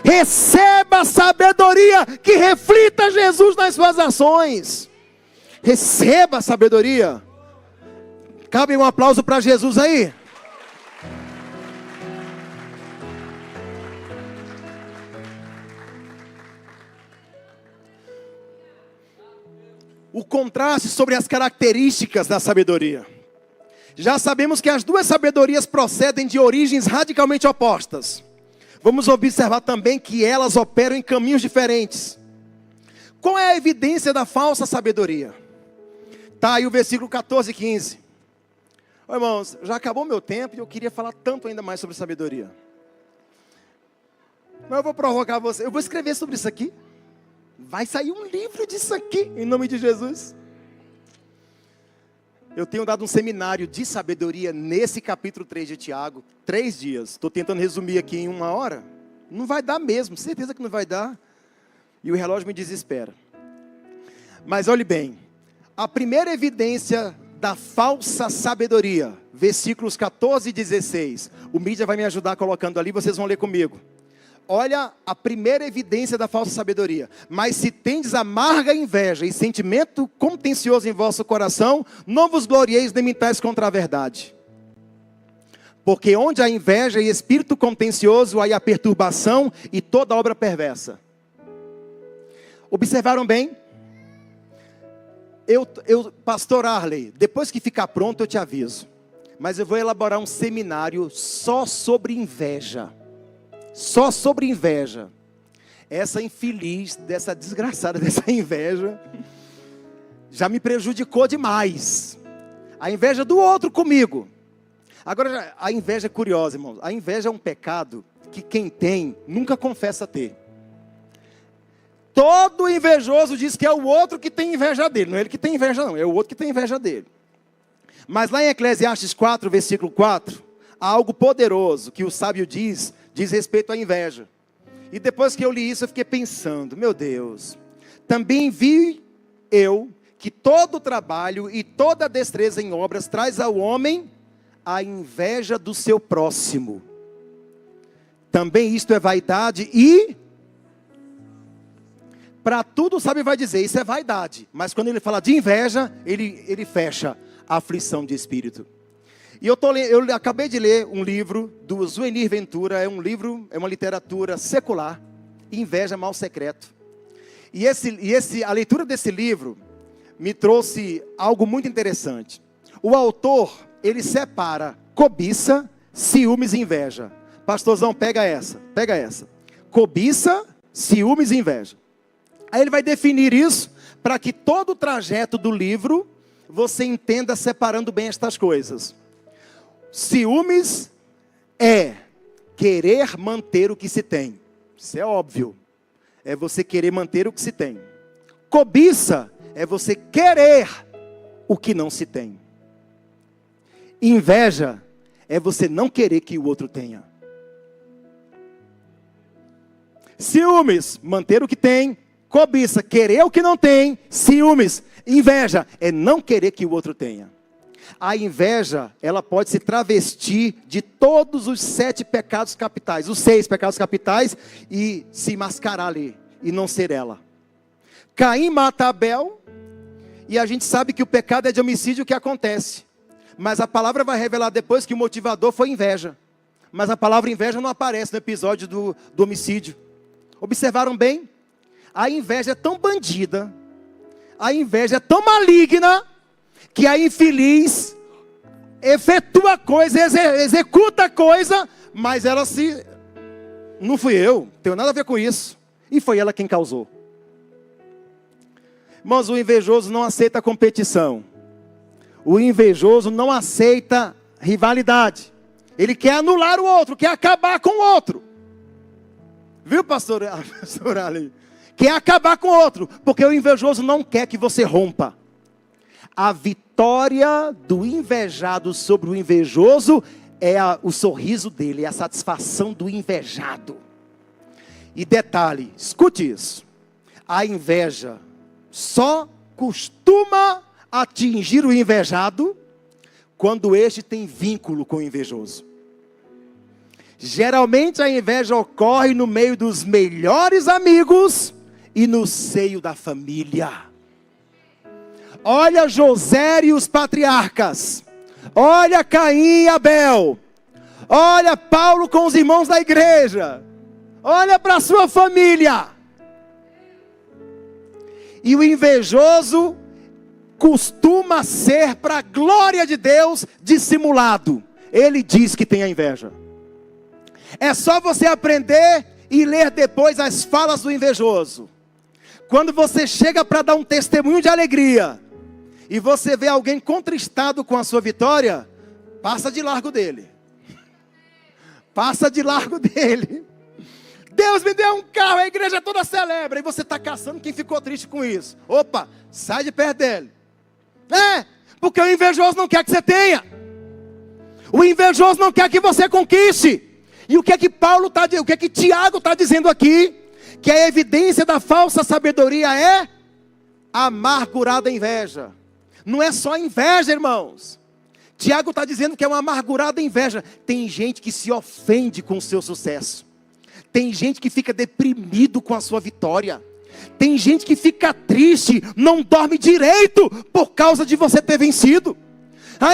Receba a sabedoria que reflita Jesus nas suas ações. Receba a sabedoria. Cabe um aplauso para Jesus aí. O contraste sobre as características da sabedoria. Já sabemos que as duas sabedorias procedem de origens radicalmente opostas. Vamos observar também que elas operam em caminhos diferentes. Qual é a evidência da falsa sabedoria? Está aí o versículo 14 e 15. Ô, irmãos, já acabou meu tempo e eu queria falar tanto ainda mais sobre sabedoria. Mas eu vou provocar você. Eu vou escrever sobre isso aqui. Vai sair um livro disso aqui, em nome de Jesus. Eu tenho dado um seminário de sabedoria nesse capítulo 3 de Tiago, 3 dias. Estou tentando resumir aqui em 1 hora. Não vai dar mesmo, certeza que não vai dar. E o relógio me desespera. Mas olhe bem, a primeira evidência da falsa sabedoria, versículos 14 e 16. O mídia vai me ajudar colocando ali, vocês vão ler comigo. Olha a primeira evidência da falsa sabedoria. Mas se tendes amarga inveja e sentimento contencioso em vosso coração, não vos glorieis nem mintais contra a verdade. Porque onde há inveja e espírito contencioso, aí há perturbação e toda obra perversa. Observaram bem? Pastor Arley, depois que ficar pronto eu te aviso. Mas eu vou elaborar um seminário só sobre inveja. Só sobre inveja. Essa infeliz, dessa desgraçada dessa inveja, já me prejudicou demais. A inveja do outro comigo. Agora, a inveja é curiosa, irmãos. A inveja é um pecado que quem tem, nunca confessa ter. Todo invejoso diz que é o outro que tem inveja dele. Não é ele que tem inveja não, é o outro que tem inveja dele. Mas lá em Eclesiastes 4, versículo 4, há algo poderoso que o sábio diz respeito à inveja. E depois que eu li isso, eu fiquei pensando, meu Deus, também vi eu que todo trabalho e toda destreza em obras traz ao homem a inveja do seu próximo. Também isto é vaidade e... Para tudo, sabe, vai dizer, isso é vaidade. Mas quando ele fala de inveja, ele fecha a aflição de espírito. E eu acabei de ler um livro do Zuenir Ventura, é uma literatura secular, Inveja, Mal Secreto. E a leitura desse livro me trouxe algo muito interessante. O autor, ele separa cobiça, ciúmes e inveja. Pastorzão, pega essa. Cobiça, ciúmes e inveja. Aí ele vai definir isso para que todo o trajeto do livro você entenda separando bem estas coisas. Ciúmes é querer manter o que se tem. Isso é óbvio. É você querer manter o que se tem. Cobiça é você querer o que não se tem. Inveja é você não querer que o outro tenha. Ciúmes, manter o que tem. Cobiça, querer o que não tem. Ciúmes, inveja, é não querer que o outro tenha. A inveja, ela pode se travestir de todos os 7 pecados capitais, os 6 pecados capitais, e se mascarar ali, e não ser ela. Caim mata Abel, e a gente sabe que o pecado é de homicídio que acontece. Mas a palavra vai revelar depois que o motivador foi inveja. Mas a palavra inveja não aparece no episódio do homicídio. Observaram bem? A inveja é tão bandida, a inveja é tão maligna, que a infeliz efetua coisa, executa coisa, mas ela se... Não fui eu, não tenho nada a ver com isso. E foi ela quem causou. Irmãos, o invejoso não aceita competição. O invejoso não aceita rivalidade. Ele quer anular o outro, quer acabar com o outro. Viu, pastor Ali? Quer acabar com o outro, porque o invejoso não quer que você rompa. A vitória do invejado sobre o invejoso é o sorriso dele, é a satisfação do invejado. E detalhe, escute isso. A inveja só costuma atingir o invejado quando este tem vínculo com o invejoso. Geralmente a inveja ocorre no meio dos melhores amigos e no seio da família. Olha José e os patriarcas. Olha Caim e Abel. Olha Paulo com os irmãos da igreja. Olha para a sua família. E o invejoso costuma ser, para a glória de Deus, dissimulado. Ele diz que tem a inveja. É só você aprender e ler depois as falas do invejoso. Quando você chega para dar um testemunho de alegria, e você vê alguém contristado com a sua vitória, passa de largo dele. Passa de largo dele. Deus me deu um carro, a igreja toda celebra, e você está caçando quem ficou triste com isso. Opa, sai de perto dele. Porque o invejoso não quer que você tenha. O invejoso não quer que você conquiste. E o que é que o que é que Tiago está dizendo aqui? Que a evidência da falsa sabedoria é amargurada inveja. Não é só inveja, irmãos. Tiago está dizendo que é uma amargurada inveja. Tem gente que se ofende com o seu sucesso. Tem gente que fica deprimido com a sua vitória. Tem gente que fica triste, não dorme direito por causa de você ter vencido.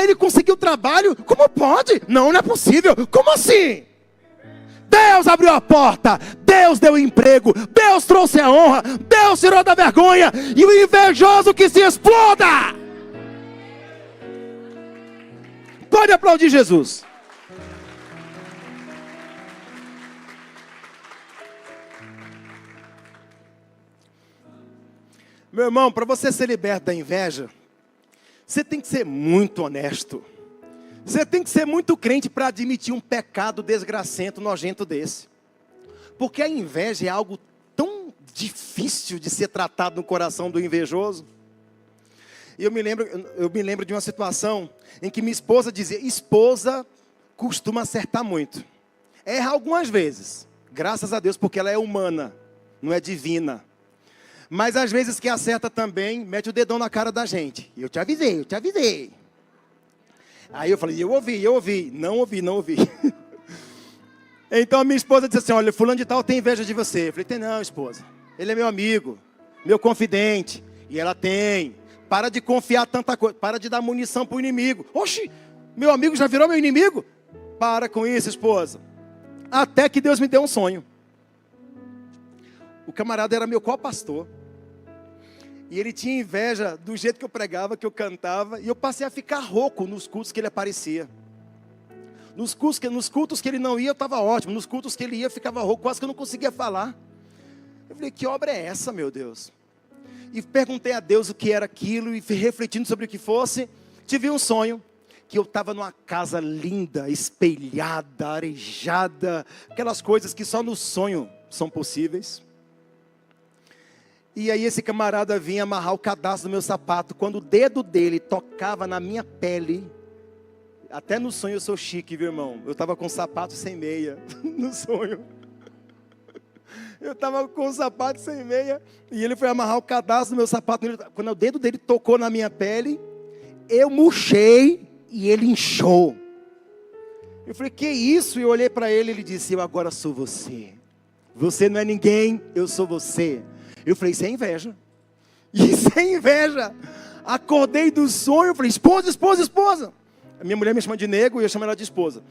Ele conseguiu trabalho? Como pode? Não é possível. Como assim? Deus abriu a porta, Deus deu emprego, Deus trouxe a honra, Deus tirou da vergonha, e o invejoso que se exploda. Pode aplaudir Jesus. Meu irmão, para você ser liberto da inveja, você tem que ser muito honesto. Você tem que ser muito crente para admitir um pecado desgracento, nojento desse. Porque a inveja é algo tão difícil de ser tratado no coração do invejoso. E eu me lembro de uma situação em que minha esposa dizia: esposa costuma acertar muito. Erra algumas vezes, graças a Deus, porque ela é humana, não é divina. Mas às vezes que acerta também, mete o dedão na cara da gente. Eu te avisei, eu te avisei. Aí eu falei, eu ouvi. Não ouvi. Então a minha esposa disse assim: olha, fulano de tal tem inveja de você. Eu falei, tem não, esposa. Ele é meu amigo, meu confidente. E ela tem. Para de confiar tanta coisa. Para de dar munição para o inimigo. Oxi, meu amigo já virou meu inimigo? Para com isso, esposa. Até que Deus me deu um sonho. O camarada era meu co-pastor. E ele tinha inveja do jeito que eu pregava, que eu cantava. E eu passei a ficar rouco nos cultos que ele aparecia. Nos cultos que ele não ia, eu estava ótimo. Nos cultos que ele ia, eu ficava rouco, quase que eu não conseguia falar. Eu falei, que obra é essa, meu Deus? E perguntei a Deus o que era aquilo, e refletindo sobre o que fosse, tive um sonho, que eu estava numa casa linda, espelhada, arejada, aquelas coisas que só no sonho são possíveis. E aí esse camarada vinha amarrar o cadastro do meu sapato, quando o dedo dele tocava na minha pele, até no sonho eu sou chique, viu, irmão? Eu estava com sapato sem meia, no sonho. Eu estava com o sapato sem meia, e ele foi amarrar o cadastro do meu sapato. Quando o dedo dele tocou na minha pele, eu murchei e ele inchou. Eu falei, que isso? E eu olhei para ele e ele disse, eu agora sou você. Você não é ninguém, eu sou você. Eu falei, isso é inveja. Isso é inveja. Acordei do sonho, falei, esposa, esposa, esposa. A minha mulher me chama de nego e eu chamo ela de esposa.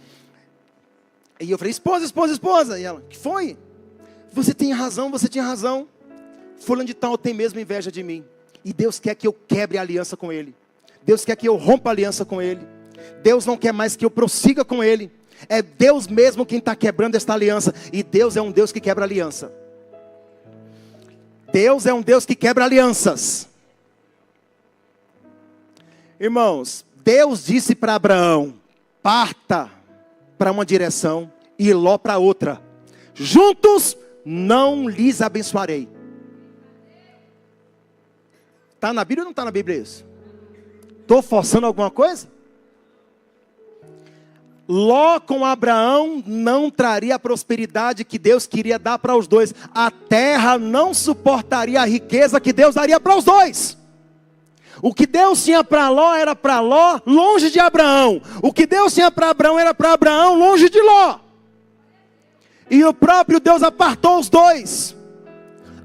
E eu falei, esposa, esposa, esposa. E ela, que foi? Você tem razão, você tinha razão. Fulano de tal tem mesmo inveja de mim. E Deus quer que eu quebre a aliança com ele. Deus quer que eu rompa a aliança com ele. Deus não quer mais que eu prossiga com ele. É Deus mesmo quem está quebrando esta aliança. E Deus é um Deus que quebra aliança. Deus é um Deus que quebra alianças. Irmãos, Deus disse para Abraão, parta para uma direção e Ló para outra. Juntos não lhes abençoarei. Está na Bíblia ou não está na Bíblia isso? Estou forçando alguma coisa? Ló com Abraão não traria a prosperidade que Deus queria dar para os dois. A terra não suportaria a riqueza que Deus daria para os dois. O que Deus tinha para Ló era para Ló longe de Abraão. O que Deus tinha para Abraão era para Abraão longe de Ló. E o próprio Deus apartou os dois.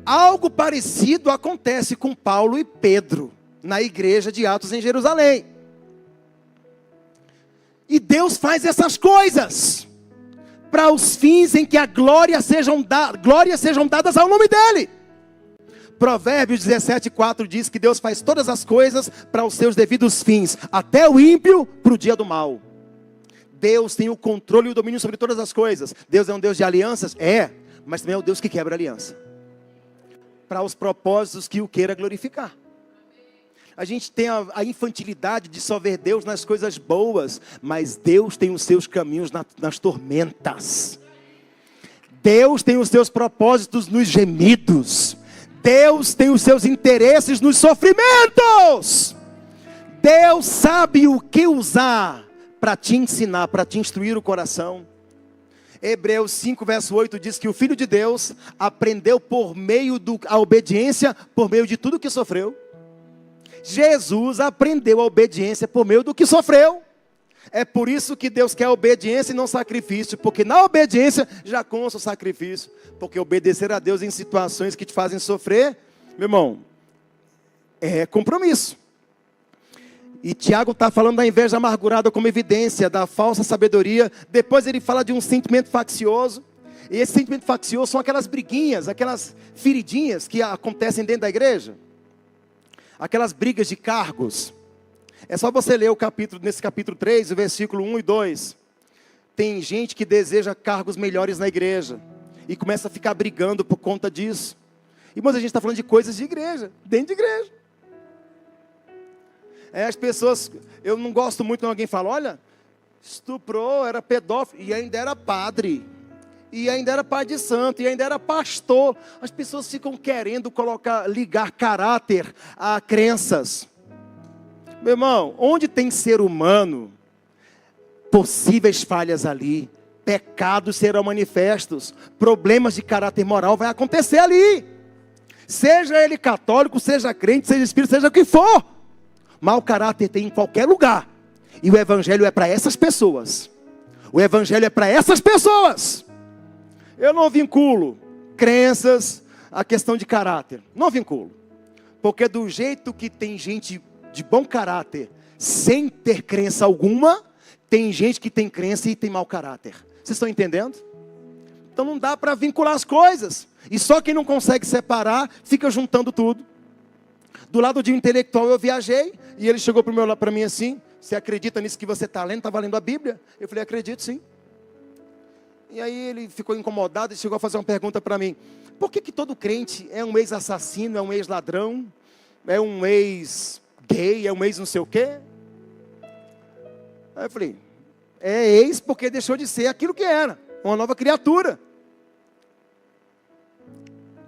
Algo parecido acontece com Paulo e Pedro na igreja de Atos em Jerusalém. E Deus faz essas coisas para os fins em que a glórias sejam dadas ao nome dEle. Provérbios 17:4 diz que Deus faz todas as coisas para os seus devidos fins, até o ímpio para o dia do mal. Deus tem o controle e o domínio sobre todas as coisas. Deus é um Deus de alianças? É, mas também é o Deus que quebra aliança. Para os propósitos que o queira glorificar. A gente tem a infantilidade de só ver Deus nas coisas boas, mas Deus tem os seus caminhos nas tormentas. Deus tem os seus propósitos nos gemidos. Deus tem os seus interesses nos sofrimentos. Deus sabe o que usar para te ensinar, para te instruir o coração. Hebreus 5, verso 8 diz que o Filho de Deus aprendeu por meio da obediência, por meio de tudo que sofreu. Jesus aprendeu a obediência por meio do que sofreu. É por isso que Deus quer obediência e não sacrifício, porque na obediência já consta o sacrifício. Porque obedecer a Deus em situações que te fazem sofrer, meu irmão, é compromisso. E Tiago está falando da inveja amargurada como evidência da falsa sabedoria. Depois ele fala de um sentimento faccioso. E esse sentimento faccioso são aquelas briguinhas, aquelas feridinhas que acontecem dentro da igreja. Aquelas brigas de cargos. É só você ler nesse capítulo 3, o versículo 1 e 2. Tem gente que deseja cargos melhores na igreja. E começa a ficar brigando por conta disso. Irmãos, a gente está falando de coisas de igreja, dentro de igreja. As pessoas, eu não gosto muito quando alguém fala, olha, estuprou, era pedófilo, e ainda era padre. E ainda era pai de santo, e ainda era pastor. As pessoas ficam querendo ligar caráter a crenças. Meu irmão, onde tem ser humano, possíveis falhas ali, pecados serão manifestos, problemas de caráter moral vai acontecer ali. Seja ele católico, seja crente, seja espírita, seja o que for. Mau caráter tem em qualquer lugar. E o evangelho é para essas pessoas. O evangelho é para essas pessoas. Eu não vinculo crenças à questão de caráter. Não vinculo. Porque do jeito que tem gente de bom caráter, sem ter crença alguma, tem gente que tem crença e tem mau caráter. Vocês estão entendendo? Então não dá para vincular as coisas. E só quem não consegue separar, fica juntando tudo. Do lado de um intelectual eu viajei, e ele chegou para mim assim, você acredita nisso que você está lendo? Estava lendo a Bíblia? Eu falei, acredito sim. E aí ele ficou incomodado e chegou a fazer uma pergunta para mim. Por que todo crente é um ex-assassino, é um ex-ladrão, é um ex-gay, é um ex não sei o quê? Aí eu falei, é ex porque deixou de ser aquilo que era, uma nova criatura.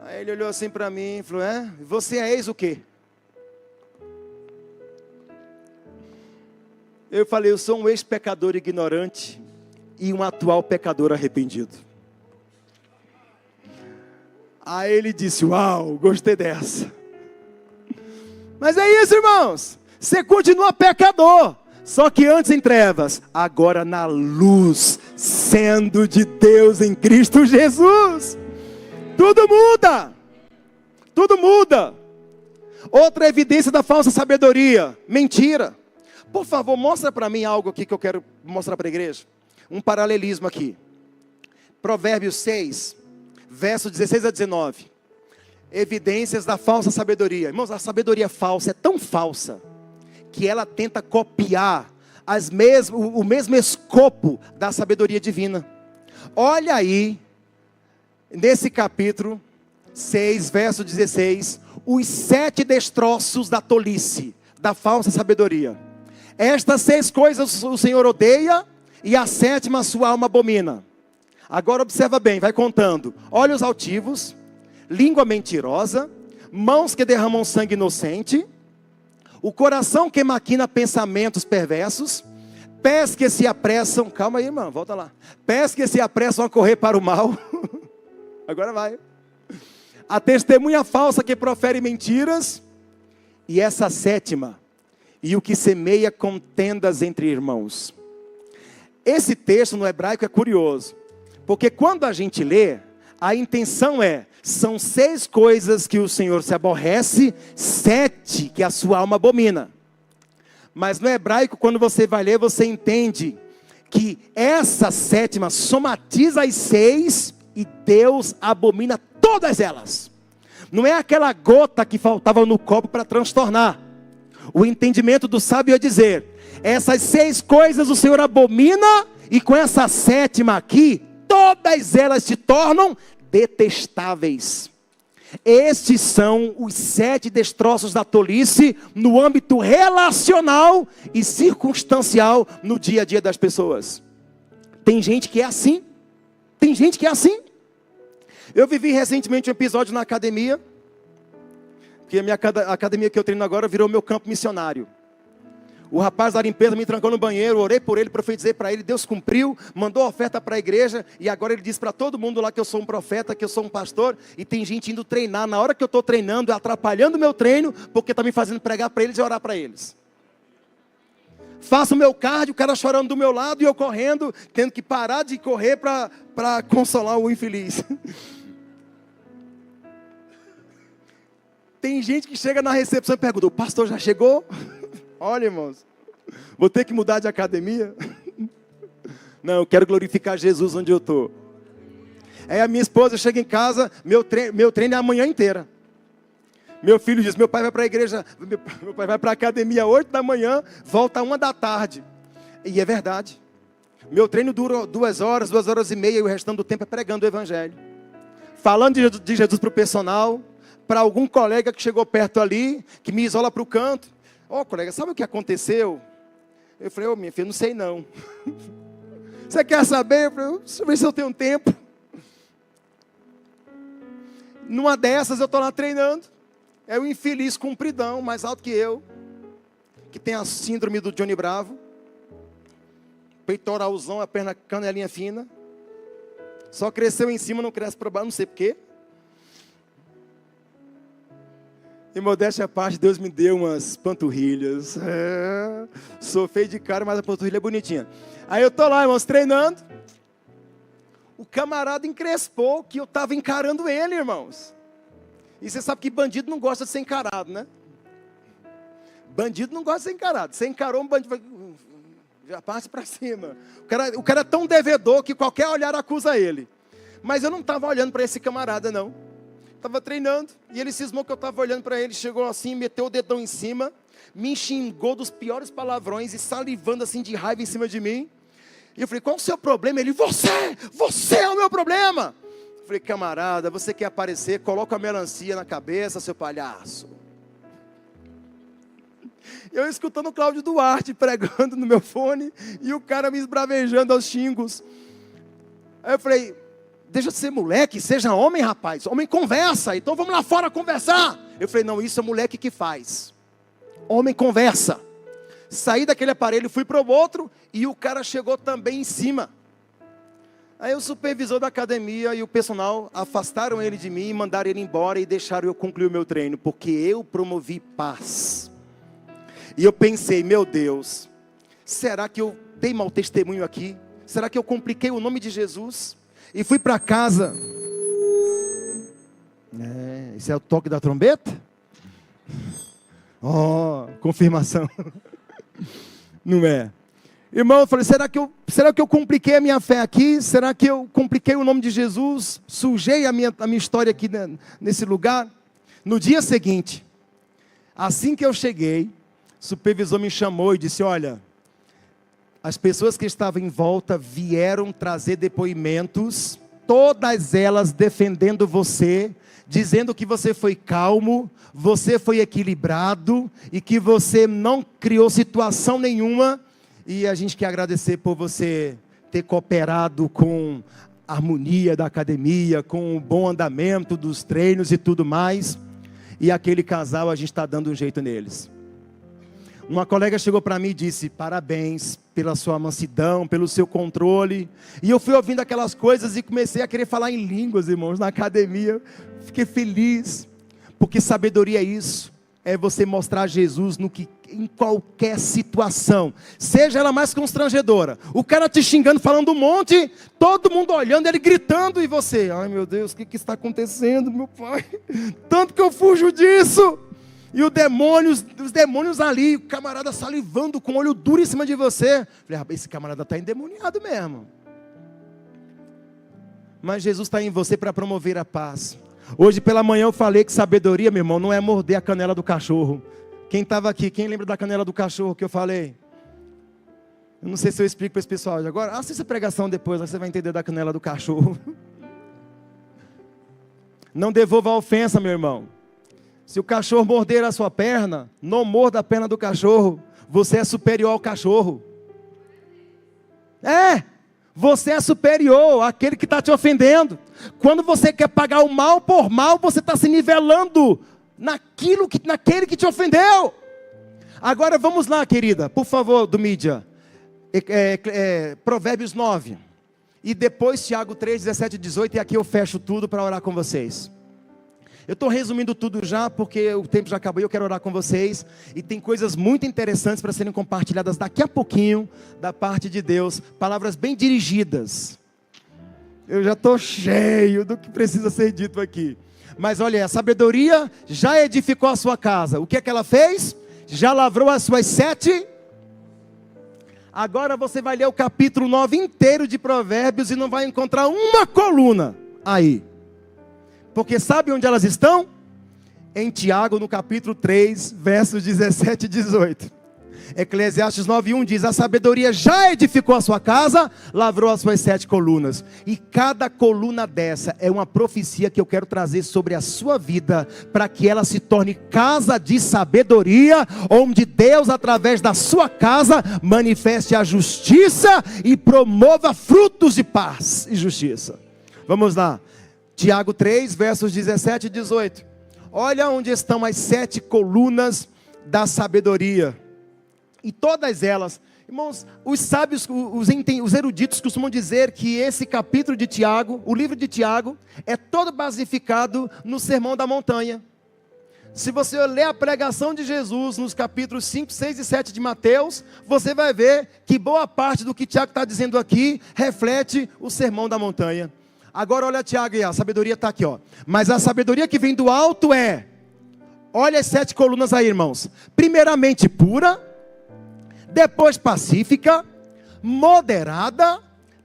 Aí ele olhou assim para mim e falou, você é ex o quê? Eu falei, eu sou um ex-pecador ignorante e um atual pecador arrependido. Aí ele disse, uau, gostei dessa. Mas é isso, irmãos, você continua pecador, só que antes em trevas, agora na luz, sendo de Deus em Cristo Jesus. Tudo muda, tudo muda. Outra evidência da falsa sabedoria, mentira. Por favor, mostra para mim algo aqui que eu quero mostrar para a igreja. Um paralelismo aqui. Provérbios 6, versos 16 a 19. Evidências da falsa sabedoria. Irmãos, a sabedoria falsa é tão falsa que ela tenta copiar o mesmo escopo da sabedoria divina. Olha aí, nesse capítulo 6, verso 16, os 7 destroços da tolice, da falsa sabedoria. Estas 6 coisas o Senhor odeia, e a 7ª sua alma abomina. Agora observa bem, vai contando. Olhos altivos, língua mentirosa, mãos que derramam sangue inocente, o coração que maquina pensamentos perversos, pés que se apressam, calma aí irmão, volta lá. Pés que se apressam a correr para o mal. Agora vai. A testemunha falsa que profere mentiras, e essa 7ª, e o que semeia contendas entre irmãos. Esse texto no hebraico é curioso, porque quando a gente lê, a intenção são 6 coisas que o Senhor se aborrece, 7 que a sua alma abomina. Mas no hebraico, quando você vai ler, você entende que essa 7ª somatiza as 6 e Deus abomina todas elas. Não é aquela gota que faltava no copo para transtornar. O entendimento do sábio é dizer, essas 6 coisas o Senhor abomina, e com essa 7ª aqui, todas elas se tornam detestáveis. Estes são os 7 destroços da tolice no âmbito relacional e circunstancial no dia a dia das pessoas. Tem gente que é assim. Tem gente que é assim. Eu vivi recentemente um episódio na academia, porque a academia que eu treino agora virou meu campo missionário. O rapaz da limpeza me trancou no banheiro, orei por ele, profetizei para ele, Deus cumpriu, mandou oferta para a igreja, e agora ele diz para todo mundo lá que eu sou um profeta, que eu sou um pastor, e tem gente indo treinar, na hora que eu estou treinando, atrapalhando o meu treino, porque está me fazendo pregar para eles e orar para eles. Faço o meu cardio, o cara chorando do meu lado, e eu correndo, tendo que parar de correr para consolar o infeliz. Tem gente que chega na recepção e pergunta, o pastor já chegou? Olha, irmãos, vou ter que mudar de academia? Não, eu quero glorificar Jesus onde eu estou. Aí a minha esposa chega em casa, meu treino é a manhã inteira. Meu filho diz, meu pai vai para a igreja, meu pai vai para a academia 8 da manhã, volta 1 da tarde. E é verdade. Meu treino dura 2 horas, 2 horas e meia, e o restante do tempo é pregando o evangelho. Falando de Jesus para o personal, para algum colega que chegou perto ali, que me isola para o canto. Colega, sabe o que aconteceu? Eu falei, minha filha, não sei não. Você quer saber? Eu falei, deixa eu ver se eu tenho tempo. Numa dessas eu estou lá treinando. É o infeliz compridão, mais alto que eu, que tem a síndrome do Johnny Bravo. Peitoralzão, a perna canelinha fina. Só cresceu em cima, não cresce para baixo, não sei porquê. E modéstia à parte, Deus me deu umas panturrilhas. Sou feio de cara, mas a panturrilha é bonitinha. Aí eu tô lá, irmãos, treinando. O camarada encrespou que eu estava encarando ele, irmãos. E você sabe que bandido não gosta de ser encarado, né? Bandido não gosta de ser encarado. Você encarou um bandido, já parte para cima. O cara é tão devedor que qualquer olhar acusa ele. Mas eu não estava olhando para esse camarada, não. Estava treinando, e ele cismou que eu estava olhando para ele, chegou assim, meteu o dedão em cima, me xingou dos piores palavrões, e salivando assim de raiva em cima de mim. E eu falei, qual o seu problema? Ele, você é o meu problema. Eu falei, camarada, você quer aparecer, coloca a melancia na cabeça, seu palhaço. Eu escutando o Cláudio Duarte pregando no meu fone, e o cara me esbravejando aos xingos. Aí eu falei, deixa de ser moleque, seja homem, rapaz. Homem conversa, então vamos lá fora conversar. Eu falei, não, isso é moleque que faz. Homem conversa. Saí daquele aparelho, fui para o outro, e o cara chegou também em cima. Aí o supervisor da academia e o personal afastaram ele de mim, mandaram ele embora e deixaram eu concluir o meu treino, porque eu promovi paz. E eu pensei, meu Deus, será que eu dei mau testemunho aqui? Será que eu compliquei o nome de Jesus? E fui para casa. Esse é o toque da trombeta? Oh, confirmação. Não é? Irmão, eu falei, será que eu compliquei a minha fé aqui? Será que eu compliquei o nome de Jesus? Sujei a minha história aqui nesse lugar? No dia seguinte, assim que eu cheguei, o supervisor me chamou e disse, olha, as pessoas que estavam em volta vieram trazer depoimentos, todas elas defendendo você, dizendo que você foi calmo, você foi equilibrado e que você não criou situação nenhuma. E a gente quer agradecer por você ter cooperado com a harmonia da academia, com o bom andamento dos treinos e tudo mais. E aquele casal, a gente está dando um jeito neles. Uma colega chegou para mim e disse, parabéns pela sua mansidão, pelo seu controle. E eu fui ouvindo aquelas coisas e comecei a querer falar em línguas, irmãos, na academia. Fiquei feliz, porque sabedoria é isso. É você mostrar Jesus em qualquer situação, seja ela mais constrangedora. O cara te xingando, falando um monte, todo mundo olhando, ele gritando, e você, ai meu Deus, o que está acontecendo, meu pai? Tanto que eu fujo disso. E os demônios ali, o camarada salivando com o olho duro em cima de você. Falei, esse camarada está endemoniado mesmo. Mas Jesus está em você para promover a paz. Hoje pela manhã eu falei que sabedoria, meu irmão, não é morder a canela do cachorro. Quem estava aqui, quem lembra da canela do cachorro que eu falei? Eu não sei se eu explico para esse pessoal agora. Assista a pregação depois, você vai entender da canela do cachorro. Não devolva a ofensa, meu irmão. Se o cachorro morder a sua perna, não morda a perna do cachorro. Você é superior ao cachorro. Você é superior àquele que está te ofendendo. Quando você quer pagar o mal por mal, você está se nivelando naquele que te ofendeu. Agora vamos lá, querida, por favor, do mídia. Provérbios 9. E depois Tiago 3, 17 e 18. E aqui eu fecho tudo para orar com vocês. Eu estou resumindo tudo já, porque o tempo já acabou e eu quero orar com vocês. E tem coisas muito interessantes para serem compartilhadas daqui a pouquinho, da parte de Deus. Palavras bem dirigidas. Eu já estou cheio do que precisa ser dito aqui. Mas olha, a sabedoria já edificou a sua casa. O que é que ela fez? Já lavrou as suas 7. Agora você vai ler o capítulo 9 inteiro de Provérbios e não vai encontrar uma coluna aí. Porque sabe onde elas estão? Em Tiago, no capítulo 3, versos 17 e 18. Eclesiastes 9:1 diz, a sabedoria já edificou a sua casa, lavrou as suas 7 colunas. E cada coluna dessa é uma profecia que eu quero trazer sobre a sua vida, para que ela se torne casa de sabedoria, onde Deus, através da sua casa, manifeste a justiça e promova frutos de paz e justiça. Vamos lá. Tiago 3, versos 17 e 18. Olha onde estão as 7 colunas da sabedoria. E todas elas, irmãos, os sábios, os eruditos costumam dizer que esse capítulo de Tiago, o livro de Tiago, é todo basificado no Sermão da Montanha. Se você ler a pregação de Jesus nos capítulos 5, 6 e 7 de Mateus, você vai ver que boa parte do que Tiago está dizendo aqui reflete o Sermão da Montanha. Agora olha Tiago aí, a sabedoria está aqui, ó. Mas a sabedoria que vem do alto olha as 7 colunas aí, irmãos. Primeiramente pura, depois pacífica, moderada,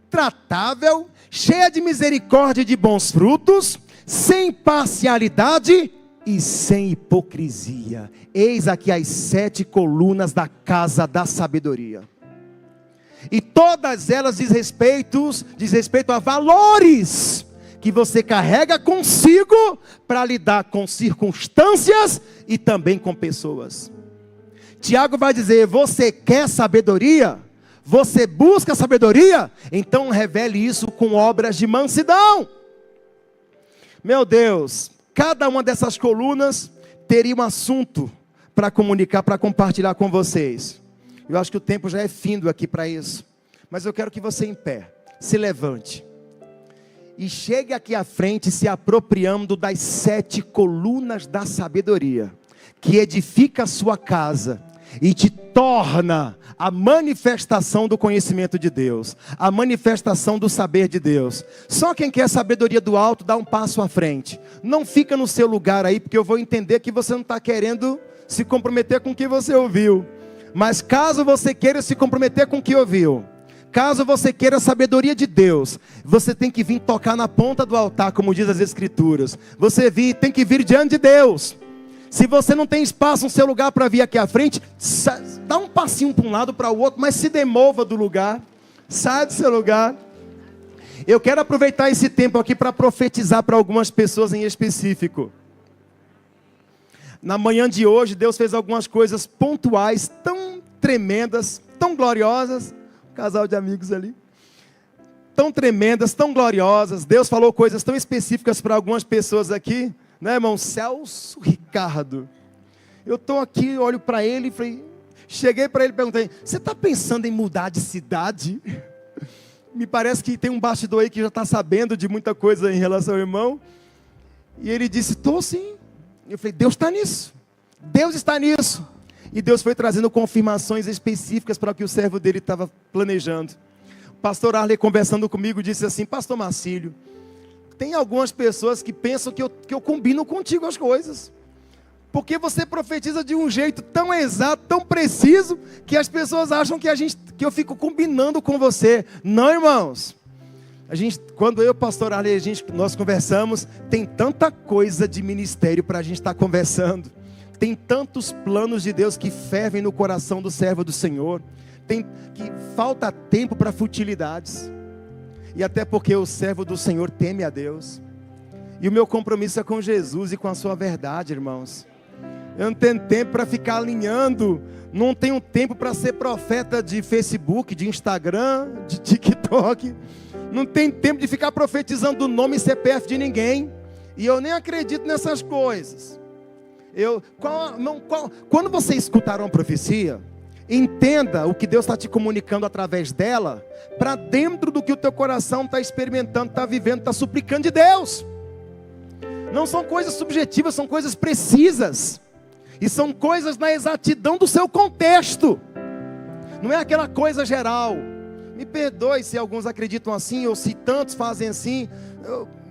tratável, cheia de misericórdia e de bons frutos, sem parcialidade e sem hipocrisia. Eis aqui as 7 colunas da casa da sabedoria. E todas elas diz respeito a valores que você carrega consigo para lidar com circunstâncias e também com pessoas. Tiago vai dizer: você quer sabedoria? Você busca sabedoria? Então revele isso com obras de mansidão. Meu Deus, cada uma dessas colunas teria um assunto para comunicar, para compartilhar com vocês. Eu acho que o tempo já é findo aqui para isso. Mas eu quero que você em pé, se levante. E chegue aqui à frente se apropriando das 7 colunas da sabedoria. Que edifica a sua casa e te torna a manifestação do conhecimento de Deus. A manifestação do saber de Deus. Só quem quer sabedoria do alto dá um passo à frente. Não fica no seu lugar aí, porque eu vou entender que você não está querendo se comprometer com o que você ouviu. Mas caso você queira se comprometer com o que ouviu, caso você queira a sabedoria de Deus, você tem que vir tocar na ponta do altar, como diz as Escrituras. Você tem que vir diante de Deus. Se você não tem espaço no seu lugar para vir aqui à frente, dá um passinho para um lado, para o outro, mas se demova do lugar. Sai do seu lugar. Eu quero aproveitar esse tempo aqui para profetizar para algumas pessoas em específico. Na manhã de hoje, Deus fez algumas coisas pontuais, tão tremendas, tão gloriosas. Um casal de amigos ali. Tão tremendas, tão gloriosas. Deus falou coisas tão específicas para algumas pessoas aqui. Né, irmão? Celso Ricardo. Eu estou aqui, olho para ele e falei... Cheguei para ele e perguntei: você está pensando em mudar de cidade? Me parece que tem um bastidor aí que já está sabendo de muita coisa em relação ao irmão. E ele disse: estou sim. Eu falei: Deus está nisso. Deus está nisso. E Deus foi trazendo confirmações específicas para o que o servo dele estava planejando. O pastor Arley, conversando comigo, disse assim: pastor Marcílio, tem algumas pessoas que pensam que eu combino contigo as coisas. Porque você profetiza de um jeito tão exato, tão preciso, que as pessoas acham que eu fico combinando com você. Não, irmãos. Quando eu e o pastor Arley, nós conversamos, tem tanta coisa de ministério para a gente estar conversando. Tem tantos planos de Deus que fervem no coração do servo do Senhor. Que falta tempo para futilidades. E até porque o servo do Senhor teme a Deus. E o meu compromisso é com Jesus e com a sua verdade, irmãos. Eu não tenho tempo para ficar alinhando. Não tenho tempo para ser profeta de Facebook, de Instagram, de TikTok. Não tenho tempo de ficar profetizando o nome e CPF de ninguém. E eu nem acredito nessas coisas. Quando você escutar uma profecia, entenda o que Deus está te comunicando através dela, para dentro do que o teu coração está experimentando, está vivendo, está suplicando de Deus. Não são coisas subjetivas, são coisas precisas. E são coisas na exatidão do seu contexto. Não é aquela coisa geral. Me perdoe se alguns acreditam assim, ou se tantos fazem assim.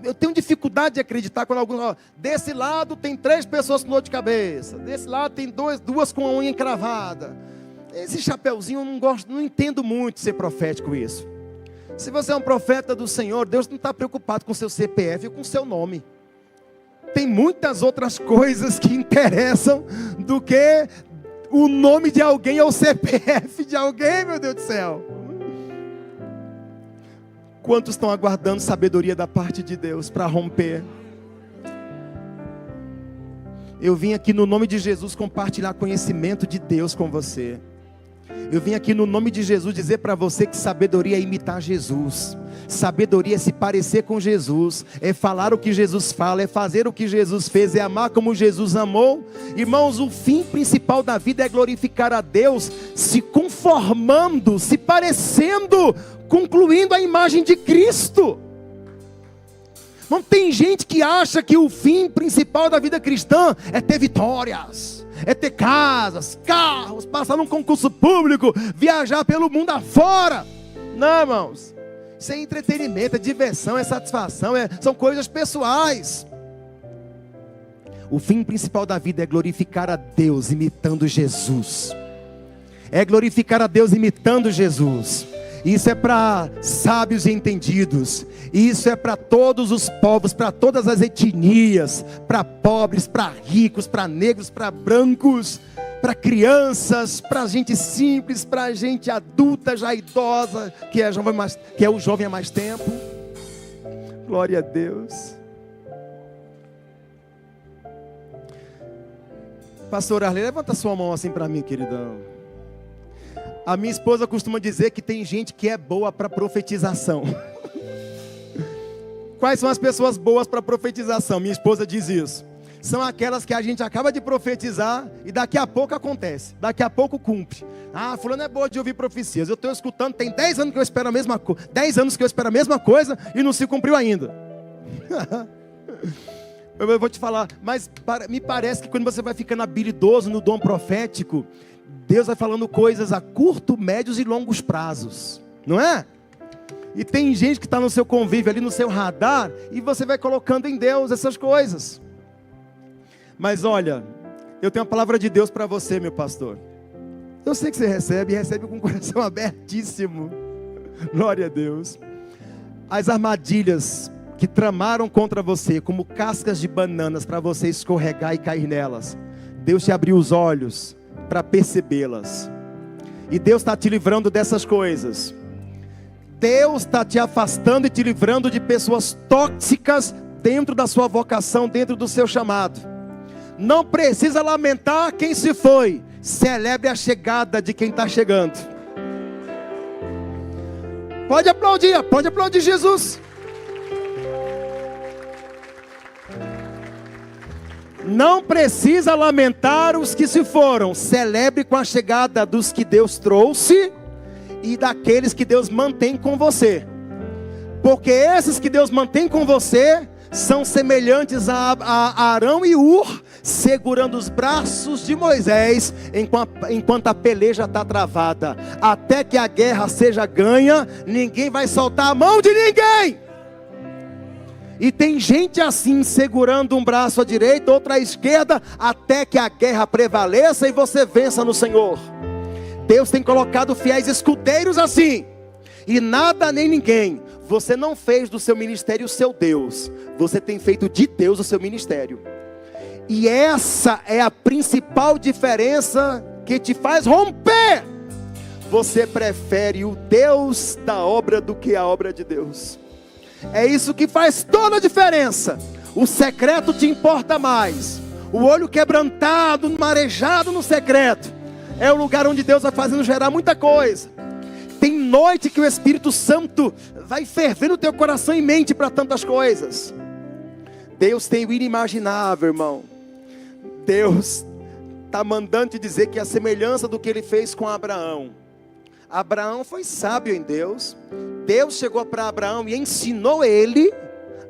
Eu tenho dificuldade de acreditar quando alguns... Desse lado tem 3 pessoas com dor de cabeça. Desse lado tem duas com a unha encravada. Esse chapeuzinho eu não gosto, não entendo muito de ser profético isso. Se você é um profeta do Senhor, Deus não está preocupado com seu CPF ou com seu nome. Tem muitas outras coisas que interessam do que o nome de alguém ou o CPF de alguém, meu Deus do céu. Quantos estão aguardando sabedoria da parte de Deus para romper? Eu vim aqui no nome de Jesus compartilhar conhecimento de Deus com você. Eu vim aqui no nome de Jesus dizer para você que sabedoria é imitar Jesus. Sabedoria é se parecer com Jesus. É falar o que Jesus fala, é fazer o que Jesus fez, é amar como Jesus amou. Irmãos, o fim principal da vida é glorificar a Deus, se conformando, se parecendo, concluindo a imagem de Cristo. Não tem gente que acha que o fim principal da vida cristã é ter vitórias, é ter casas, carros, passar num concurso público, viajar pelo mundo afora. Não, irmãos. Isso é entretenimento, é diversão, é satisfação, são coisas pessoais. O fim principal da vida é glorificar a Deus imitando Jesus. É glorificar a Deus imitando Jesus. Isso é para sábios e entendidos. Isso é para todos os povos, para todas as etnias, para pobres, para ricos, para negros, para brancos, para crianças, para gente simples, para gente adulta, já idosa, que é o jovem há mais tempo. Glória a Deus. Pastor Arley, levanta sua mão assim para mim, queridão. A minha esposa costuma dizer que tem gente que é boa para profetização. Quais são as pessoas boas para profetização? Minha esposa diz isso. São aquelas que a gente acaba de profetizar e daqui a pouco acontece, daqui a pouco cumpre. Ah, fulano é boa de ouvir profecias. Eu estou escutando, tem 10 anos que eu espero a mesma coisa, 10 anos que eu espero a mesma coisa e não se cumpriu ainda. Eu vou te falar, mas me parece que quando você vai ficando habilidoso no dom profético, Deus vai falando coisas a curto, médios e longos prazos, não é? E tem gente que está no seu convívio ali, no seu radar, e você vai colocando em Deus essas coisas. Mas olha, eu tenho uma palavra de Deus para você, meu pastor. Eu sei que você recebe, e recebe com o coração abertíssimo. Glória a Deus. As armadilhas que tramaram contra você, como cascas de bananas para você escorregar e cair nelas, Deus te abriu os olhos para percebê-las. E Deus está te livrando dessas coisas. Deus está te afastando e te livrando de pessoas tóxicas dentro da sua vocação, dentro do seu chamado. Não precisa lamentar quem se foi. Celebre a chegada de quem está chegando. Pode aplaudir Jesus. Não precisa lamentar os que se foram. Celebre com a chegada dos que Deus trouxe e daqueles que Deus mantém com você. Porque esses que Deus mantém com você são semelhantes a Arão e Ur, segurando os braços de Moisés, enquanto a peleja está travada. Até que a guerra seja ganha, ninguém vai soltar a mão de ninguém. E tem gente assim, segurando um braço à direita, outro à esquerda, até que a guerra prevaleça e você vença no Senhor. Deus tem colocado fiéis escudeiros assim. E nada nem ninguém. Você não fez do seu ministério o seu Deus. Você tem feito de Deus o seu ministério. E essa é a principal diferença que te faz romper. Você prefere o Deus da obra do que a obra de Deus. É isso que faz toda a diferença. O secreto te importa mais. O olho quebrantado, marejado no secreto, é o lugar onde Deus vai fazendo gerar muita coisa. Tem noite que o Espírito Santo vai ferver no teu coração e mente para tantas coisas. Deus tem o inimaginável, irmão. Deus está mandando te dizer que a semelhança do que Ele fez com Abraão. Abraão foi sábio em Deus. Deus chegou para Abraão e ensinou ele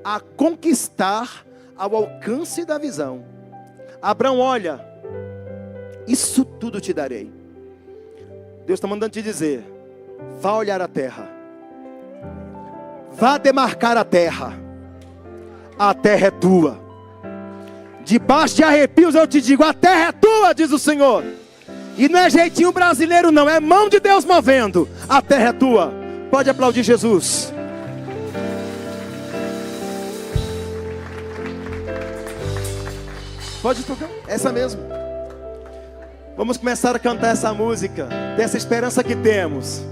a conquistar ao alcance da visão. Abraão, olha, isso tudo te darei. Deus está mandando te dizer: vá olhar a terra, vá demarcar a terra é tua. Debaixo de arrepios eu te digo: a terra é tua, diz o Senhor. E não é jeitinho brasileiro não, é mão de Deus movendo. A terra é tua. Pode aplaudir Jesus. Pode tocar, essa mesmo. Vamos começar a cantar essa música, dessa esperança que temos.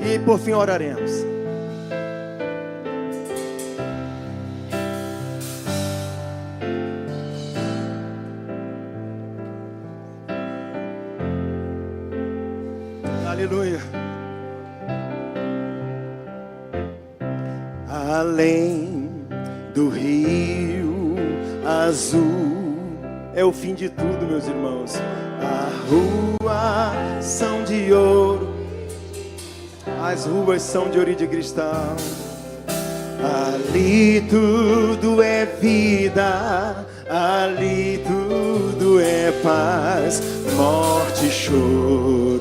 E por fim oraremos. Aleluia. Além do rio azul, é o fim de tudo, meus irmãos. A rua são de ouro, as ruas são de ouro e de cristal. Ali tudo é vida, ali tudo é paz. Morte e choro,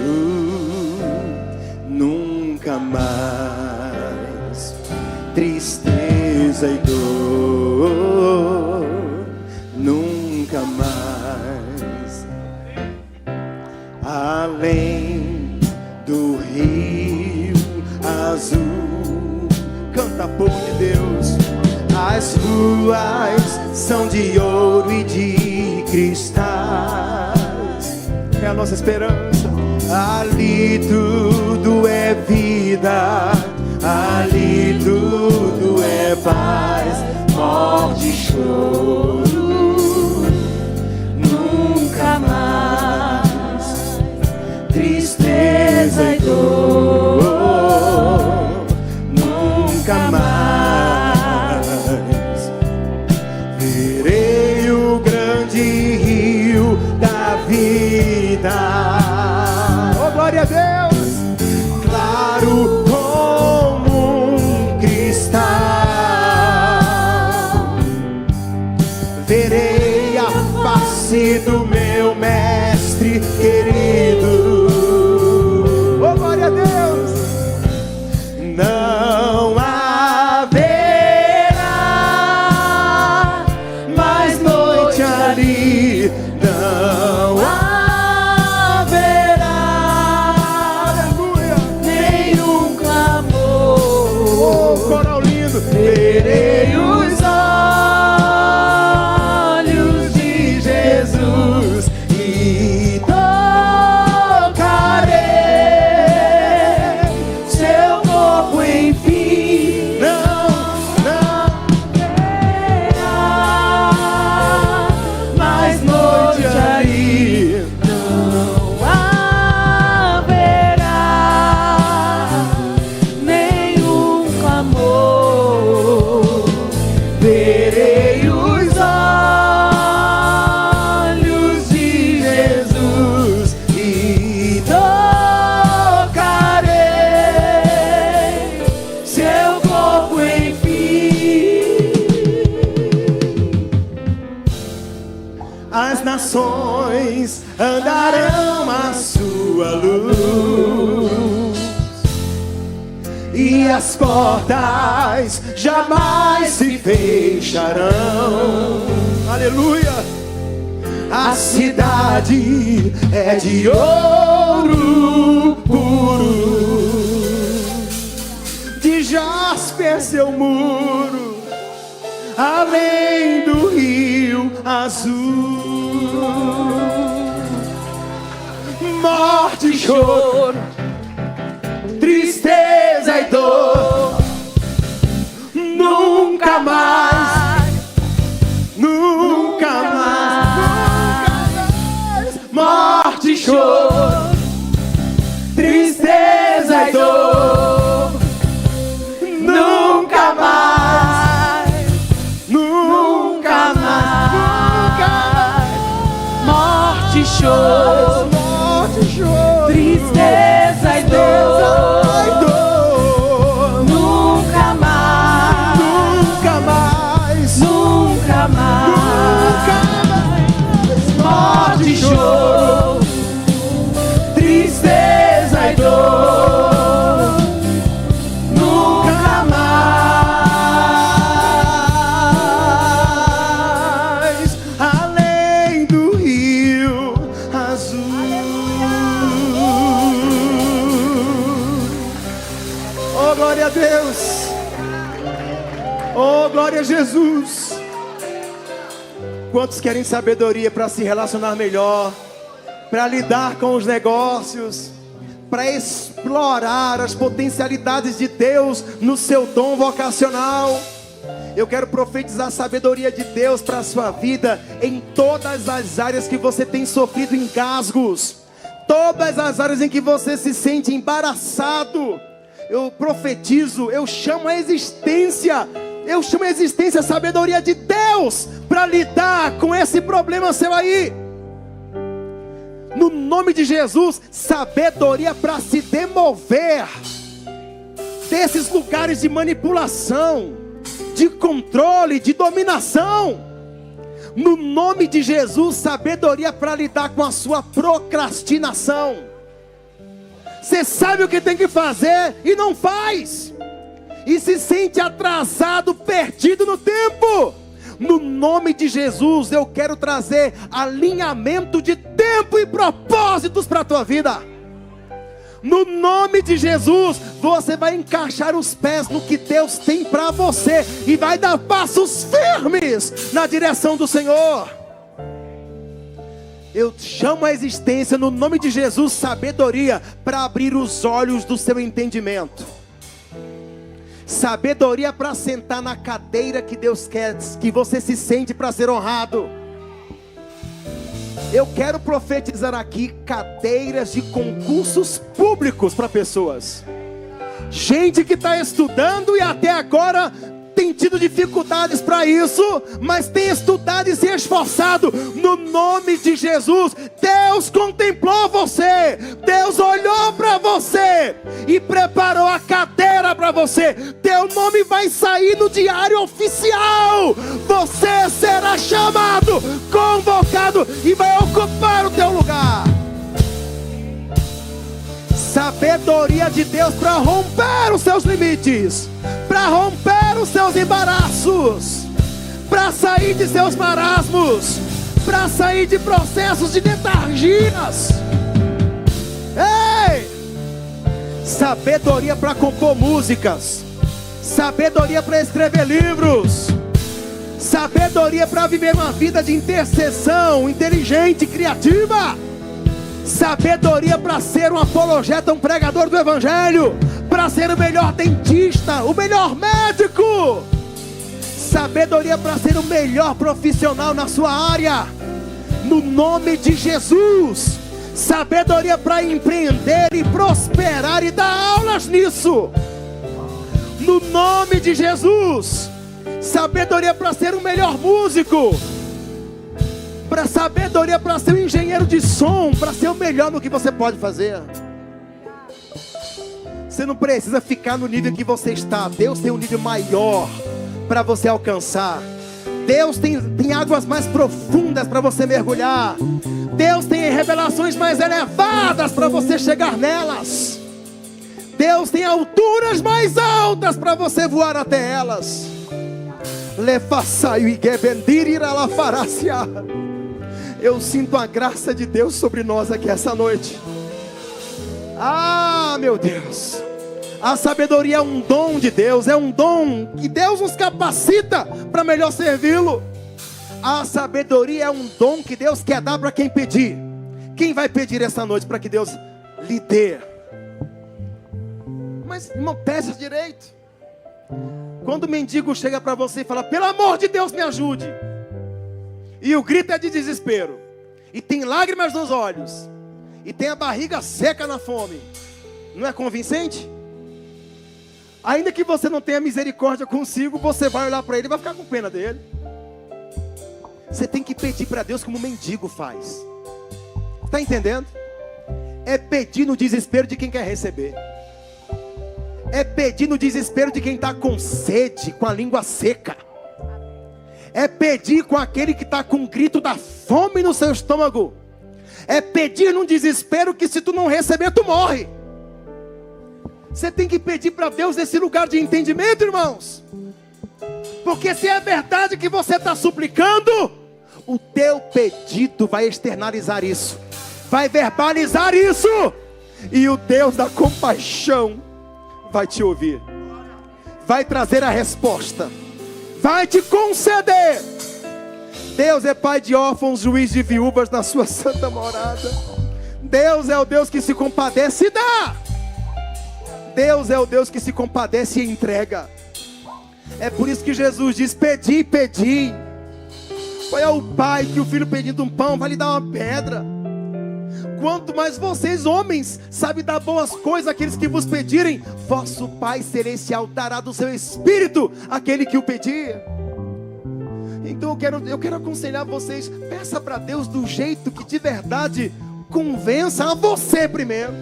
nunca mais. Tristeza e dor, nunca mais. Além do rio canta, povo de Deus. As ruas são de ouro e de cristais, é a nossa esperança. Ali tudo é vida, ali tudo é paz, morte e choro, nunca mais, tristeza e dor, nunca mais. Verei o grande rio da vida. Oh, glória a Deus! Claro como um cristal. Verei a face do meu mestre querido. Oh, glória a Deus! Não haverá mais noite ali. Não haverá, aleluia, nenhum clamor. Oh, coral lindo. Verei os olhos de Jesus e tocarei seu corpo, enfim. Não haverá mais noite ali. Não haverá nenhum clamor. Verei os olhos de Jesus e tocarei seu corpo, enfim. As nações andarão à sua luz e as portas jamais se fecharão. Aleluia! A cidade é de ouro puro, de jaspe é seu muro, além do rio azul. Morte e choro, tristeza e dor, nunca mais, nunca mais. Morte e choro, tristeza e dor, nunca mais, nunca mais. Morte e choro, tristeza e dor, nunca mais, nunca mais, nunca mais. Morte e choro, tristeza e dor, nunca mais, além do rio azul. Oh, glória a Deus! Oh, glória a Jesus! Quantos querem sabedoria para se relacionar melhor, para lidar com os negócios, para explorar as potencialidades de Deus no seu dom vocacional? Eu quero profetizar a sabedoria de Deus para a sua vida em todas as áreas que você tem sofrido engasgos, todas as áreas em que você se sente embaraçado. Eu profetizo, eu chamo a existência a sabedoria de Deus para lidar com esse problema seu aí. No nome de Jesus, sabedoria para se demover desses lugares de manipulação, de controle, de dominação. No nome de Jesus, sabedoria para lidar com a sua procrastinação. Você sabe o que tem que fazer e não faz, e se sente atrasado, perdido no tempo. No nome de Jesus, eu quero trazer alinhamento de tempo e propósitos para a tua vida. No nome de Jesus, você vai encaixar os pés no que Deus tem para você e vai dar passos firmes na direção do Senhor. Eu chamo a existência no nome de Jesus sabedoria para abrir os olhos do seu entendimento. Sabedoria para sentar na cadeira que Deus quer que você se sente para ser honrado. Eu quero profetizar aqui cadeiras de concursos públicos para pessoas. Gente que está estudando e até agora tem tido dificuldades para isso, mas tem estudado e se esforçado. No nome de Jesus, Deus contemplou você, Deus olhou para você e preparou a cadeira para você. Teu nome vai sair no diário oficial. Você será chamado, convocado e vai ocupar o teu lugar. Sabedoria de Deus para romper os seus limites, para romper os seus embaraços, para sair de seus marasmos, para sair de processos de letargias. Ei! Sabedoria para compor músicas, sabedoria para escrever livros, sabedoria para viver uma vida de intercessão inteligente, criativa. Sabedoria para ser um apologeta, um pregador do Evangelho, para ser o melhor dentista, o melhor médico. Sabedoria para ser o melhor profissional na sua área, no nome de Jesus. Sabedoria para empreender e prosperar e dar aulas nisso, no nome de Jesus. Sabedoria para ser o melhor músico, para sabedoria para ser um engenheiro de som, para ser o melhor no que você pode fazer. Você não precisa ficar no nível que você está. Deus tem um nível maior para você alcançar. Deus tem águas mais profundas para você mergulhar. Deus tem revelações mais elevadas para você chegar nelas. Deus tem alturas mais altas para você voar até elas. Eu sinto a graça de Deus sobre nós aqui essa noite. Ah, meu Deus. A sabedoria é um dom de Deus, é um dom que Deus nos capacita para melhor servi-lo. A sabedoria é um dom que Deus quer dar para quem pedir. Quem vai pedir essa noite para que Deus lhe dê? Mas, irmão, peça direito. Quando o mendigo chega para você e fala: pelo amor de Deus, me ajude, e o grito é de desespero, e tem lágrimas nos olhos, e tem a barriga seca na fome, não é convincente? Ainda que você não tenha misericórdia consigo, você vai olhar para ele e vai ficar com pena dele. Você tem que pedir para Deus como o mendigo faz. Está entendendo? É pedir no desespero de quem quer receber. É pedir no desespero de quem está com sede, com a língua seca. É pedir com aquele que está com um grito da fome no seu estômago. É pedir num desespero que se tu não receber, tu morre. Você tem que pedir para Deus nesse lugar de entendimento, irmãos. Porque se é verdade que você está suplicando, o teu pedido vai externalizar isso, vai verbalizar isso, e o Deus da compaixão vai te ouvir, vai trazer a resposta, vai te conceder. Deus é pai de órfãos, juiz de viúvas na sua santa morada. Deus é o Deus que se compadece e dá. Deus é o Deus que se compadece e entrega. É por isso que Jesus diz: pedi, pedi. Qual é o pai que o filho pedindo um pão vai lhe dar uma pedra? Quanto mais vocês, homens, sabem dar boas coisas àqueles que vos pedirem, vosso Pai Celestial dará do seu espírito àquele que o pedir. Então eu quero aconselhar vocês: peça para Deus do jeito que de verdade convença a você primeiro.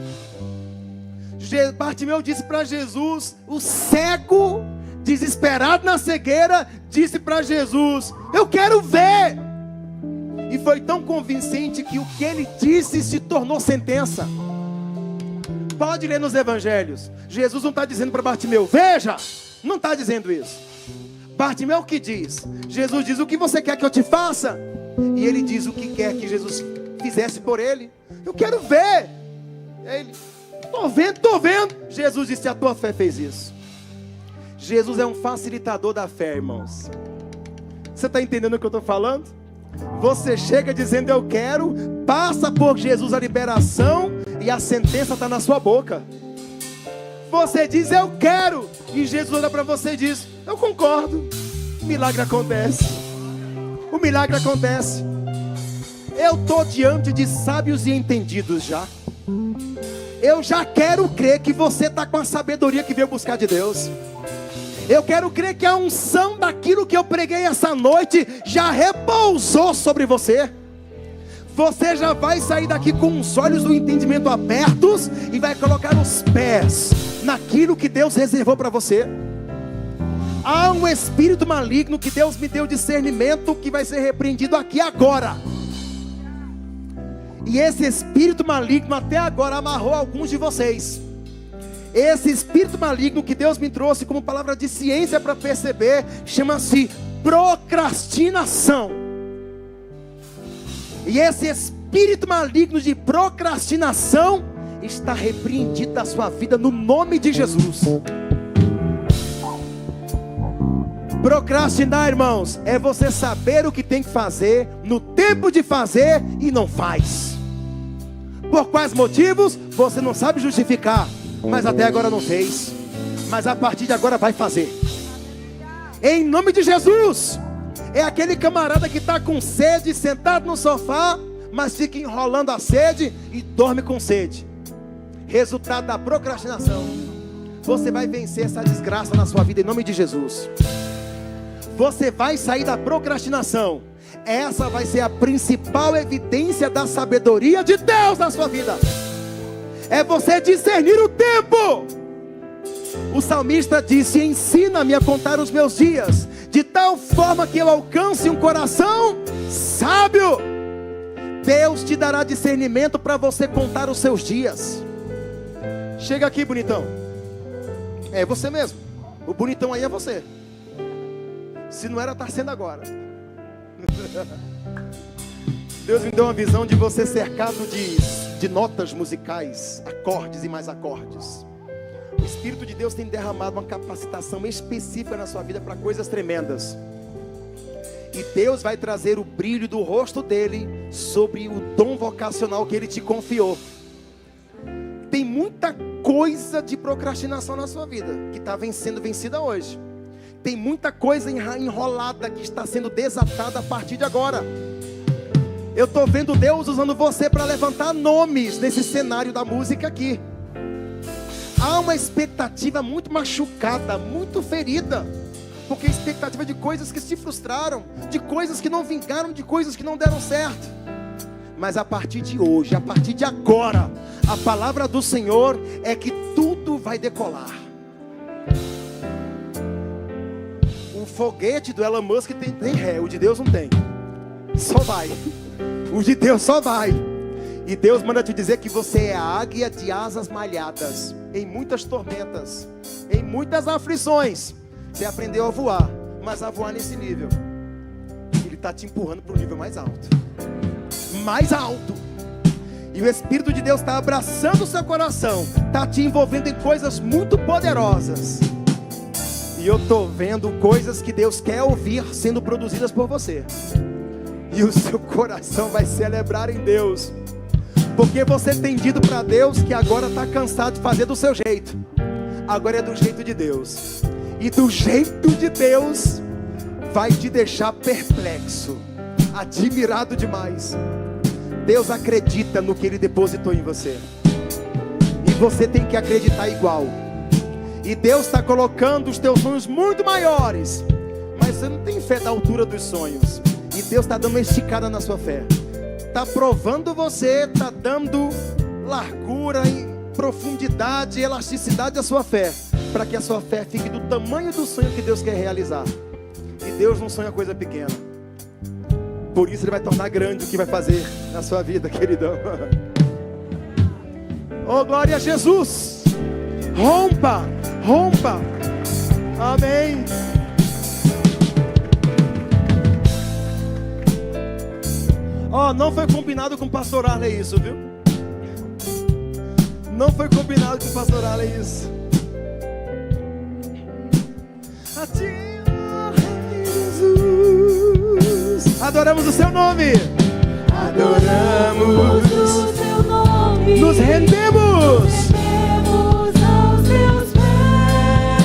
Bartimeu disse para Jesus, o cego, desesperado na cegueira, disse para Jesus: eu quero ver. E foi tão convincente que o que ele disse se tornou sentença. Pode ler nos evangelhos. Jesus não está dizendo para Bartimeu: veja, não está dizendo isso. Bartimeu o que diz? Jesus diz: o que você quer que eu te faça? E ele diz o que quer que Jesus fizesse por ele. Eu quero ver. Ele: Estou vendo, estou vendo. Jesus disse, a tua fé fez isso. Jesus é um facilitador da fé, irmãos. Você está entendendo o que eu estou falando? Você chega dizendo eu quero, passa por Jesus a liberação e a sentença está na sua boca. Você diz eu quero e Jesus olha para você e diz eu concordo. O milagre acontece. O milagre acontece. Eu estou diante de sábios e entendidos já. Eu já quero crer que você está com a sabedoria que veio buscar de Deus. Eu quero crer que a unção daquilo que eu preguei essa noite já repousou sobre você. Você já vai sair daqui com os olhos do entendimento abertos e vai colocar os pés naquilo que Deus reservou para você. Há um espírito maligno que Deus me deu discernimento que vai ser repreendido aqui agora. E esse espírito maligno até agora amarrou alguns de vocês. Esse espírito maligno que Deus me trouxe como palavra de ciência para perceber, chama-se procrastinação. E esse espírito maligno de procrastinação está repreendido da sua vida no nome de Jesus. Procrastinar, irmãos, é você saber o que tem que fazer, no tempo de fazer e não faz. Por quais motivos? Você não sabe justificar, mas até agora não fez. Mas a partir de agora vai fazer. Em nome de Jesus. É aquele camarada que está com sede, sentado no sofá, mas fica enrolando a sede e dorme com sede. Resultado da procrastinação. Você vai vencer essa desgraça na sua vida em nome de Jesus. Você vai sair da procrastinação. Essa vai ser a principal evidência da sabedoria de Deus na sua vida. É você discernir o tempo. O salmista disse: ensina-me a contar os meus dias, de tal forma que eu alcance um coração sábio. Deus te dará discernimento para você contar os seus dias. Chega aqui, bonitão. É você mesmo. O bonitão aí é você. Se não era, está sendo agora. Deus me deu uma visão de você cercado de notas musicais, acordes e mais acordes. O Espírito de Deus tem derramado uma capacitação específica na sua vida para coisas tremendas. E Deus vai trazer o brilho do rosto dele sobre o dom vocacional que ele te confiou. Tem muita coisa de procrastinação na sua vida que está sendo vencida hoje. Tem muita coisa enrolada que está sendo desatada a partir de agora. Eu estou vendo Deus usando você para levantar nomes nesse cenário da música aqui. Há uma expectativa muito machucada, muito ferida, porque expectativa de coisas que se frustraram, de coisas que não vingaram, de coisas que não deram certo. Mas a partir de hoje, a partir de agora, a palavra do Senhor é que tudo vai decolar. O foguete do Elon Musk tem ré, o de Deus não tem. Só vai. O de Deus só vai. E Deus manda te dizer que você é a águia de asas malhadas. Em muitas tormentas, em muitas aflições, você aprendeu a voar, mas a voar nesse nível. Ele está te empurrando para um nível mais alto. Mais alto. E o Espírito de Deus está abraçando o seu coração, está te envolvendo em coisas muito poderosas. E eu estou vendo coisas que Deus quer ouvir sendo produzidas por você. E o seu coração vai celebrar em Deus. Porque você tem dito para Deus que agora está cansado de fazer do seu jeito. Agora é do jeito de Deus. E do jeito de Deus vai te deixar perplexo, admirado demais. Deus acredita no que Ele depositou em você. E você tem que acreditar igual. E Deus está colocando os teus sonhos muito maiores, mas você não tem fé da altura dos sonhos. E Deus está dando uma esticada na sua fé. Está provando você, está dando largura, profundidade, elasticidade à sua fé, para que a sua fé fique do tamanho do sonho que Deus quer realizar. E Deus não sonha coisa pequena. Por isso Ele vai tornar grande o que vai fazer na sua vida, queridão. Oh, glória a Jesus. Rompa, rompa. Amém. Não foi combinado com o pastor Arley isso, viu? Não foi combinado com o pastoral, é isso. A ti, ó Rei Jesus. Adoramos o seu nome. Adoramos o seu nome. Nos rendemos. Aos teus pés.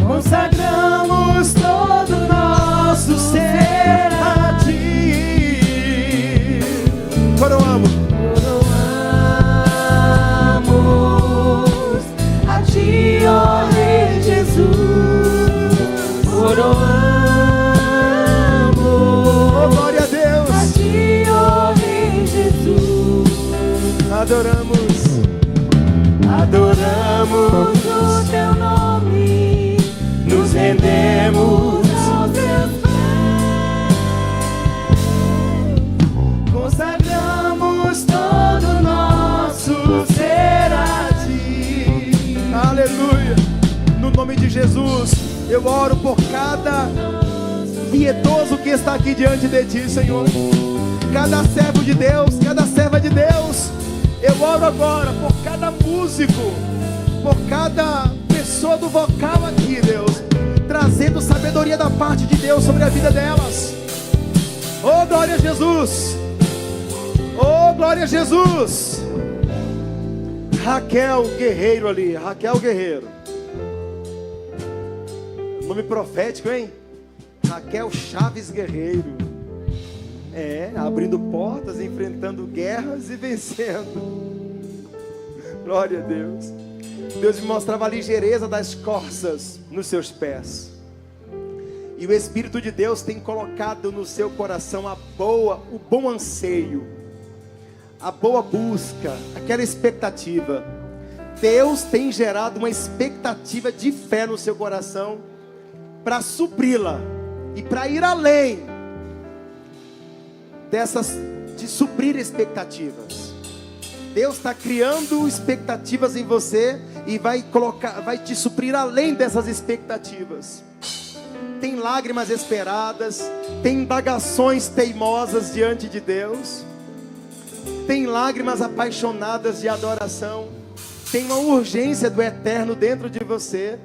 Consagramos todo o nosso ser a ti. Coroamos. Coroamos a ti, ó Rei Jesus. Coroamos Glória a Deus. a ti, ó Rei Jesus. Adoramos. Adoramos o teu nome. Nos rendemos. Aos teus pés. Consagramos todo o nosso ser a ti. Aleluia. No nome de Jesus, eu oro por cada piedoso que está aqui diante de ti, Senhor. Cada servo de Deus, cada serva de Deus. Eu oro agora por cada músico, por cada pessoa do vocal aqui, Deus, trazendo sabedoria da parte de Deus sobre a vida delas. Oh, glória a Jesus. Oh, glória a Jesus. Raquel Guerreiro ali, Raquel Guerreiro. Nome profético, hein? Raquel Chaves Guerreiro. Abrindo portas, enfrentando guerras e vencendo. Glória a Deus. Deus me mostrava a ligeireza das corças nos seus pés. E o Espírito de Deus tem colocado no seu coração o bom anseio, a boa busca, aquela expectativa. Deus tem gerado uma expectativa de fé no seu coração para supri-la e para ir além de suprir expectativas. Deus está criando expectativas em você e vai te suprir além dessas expectativas. Tem lágrimas esperadas, tem indagações teimosas diante de Deus, tem lágrimas apaixonadas de adoração, tem uma urgência do eterno dentro de você,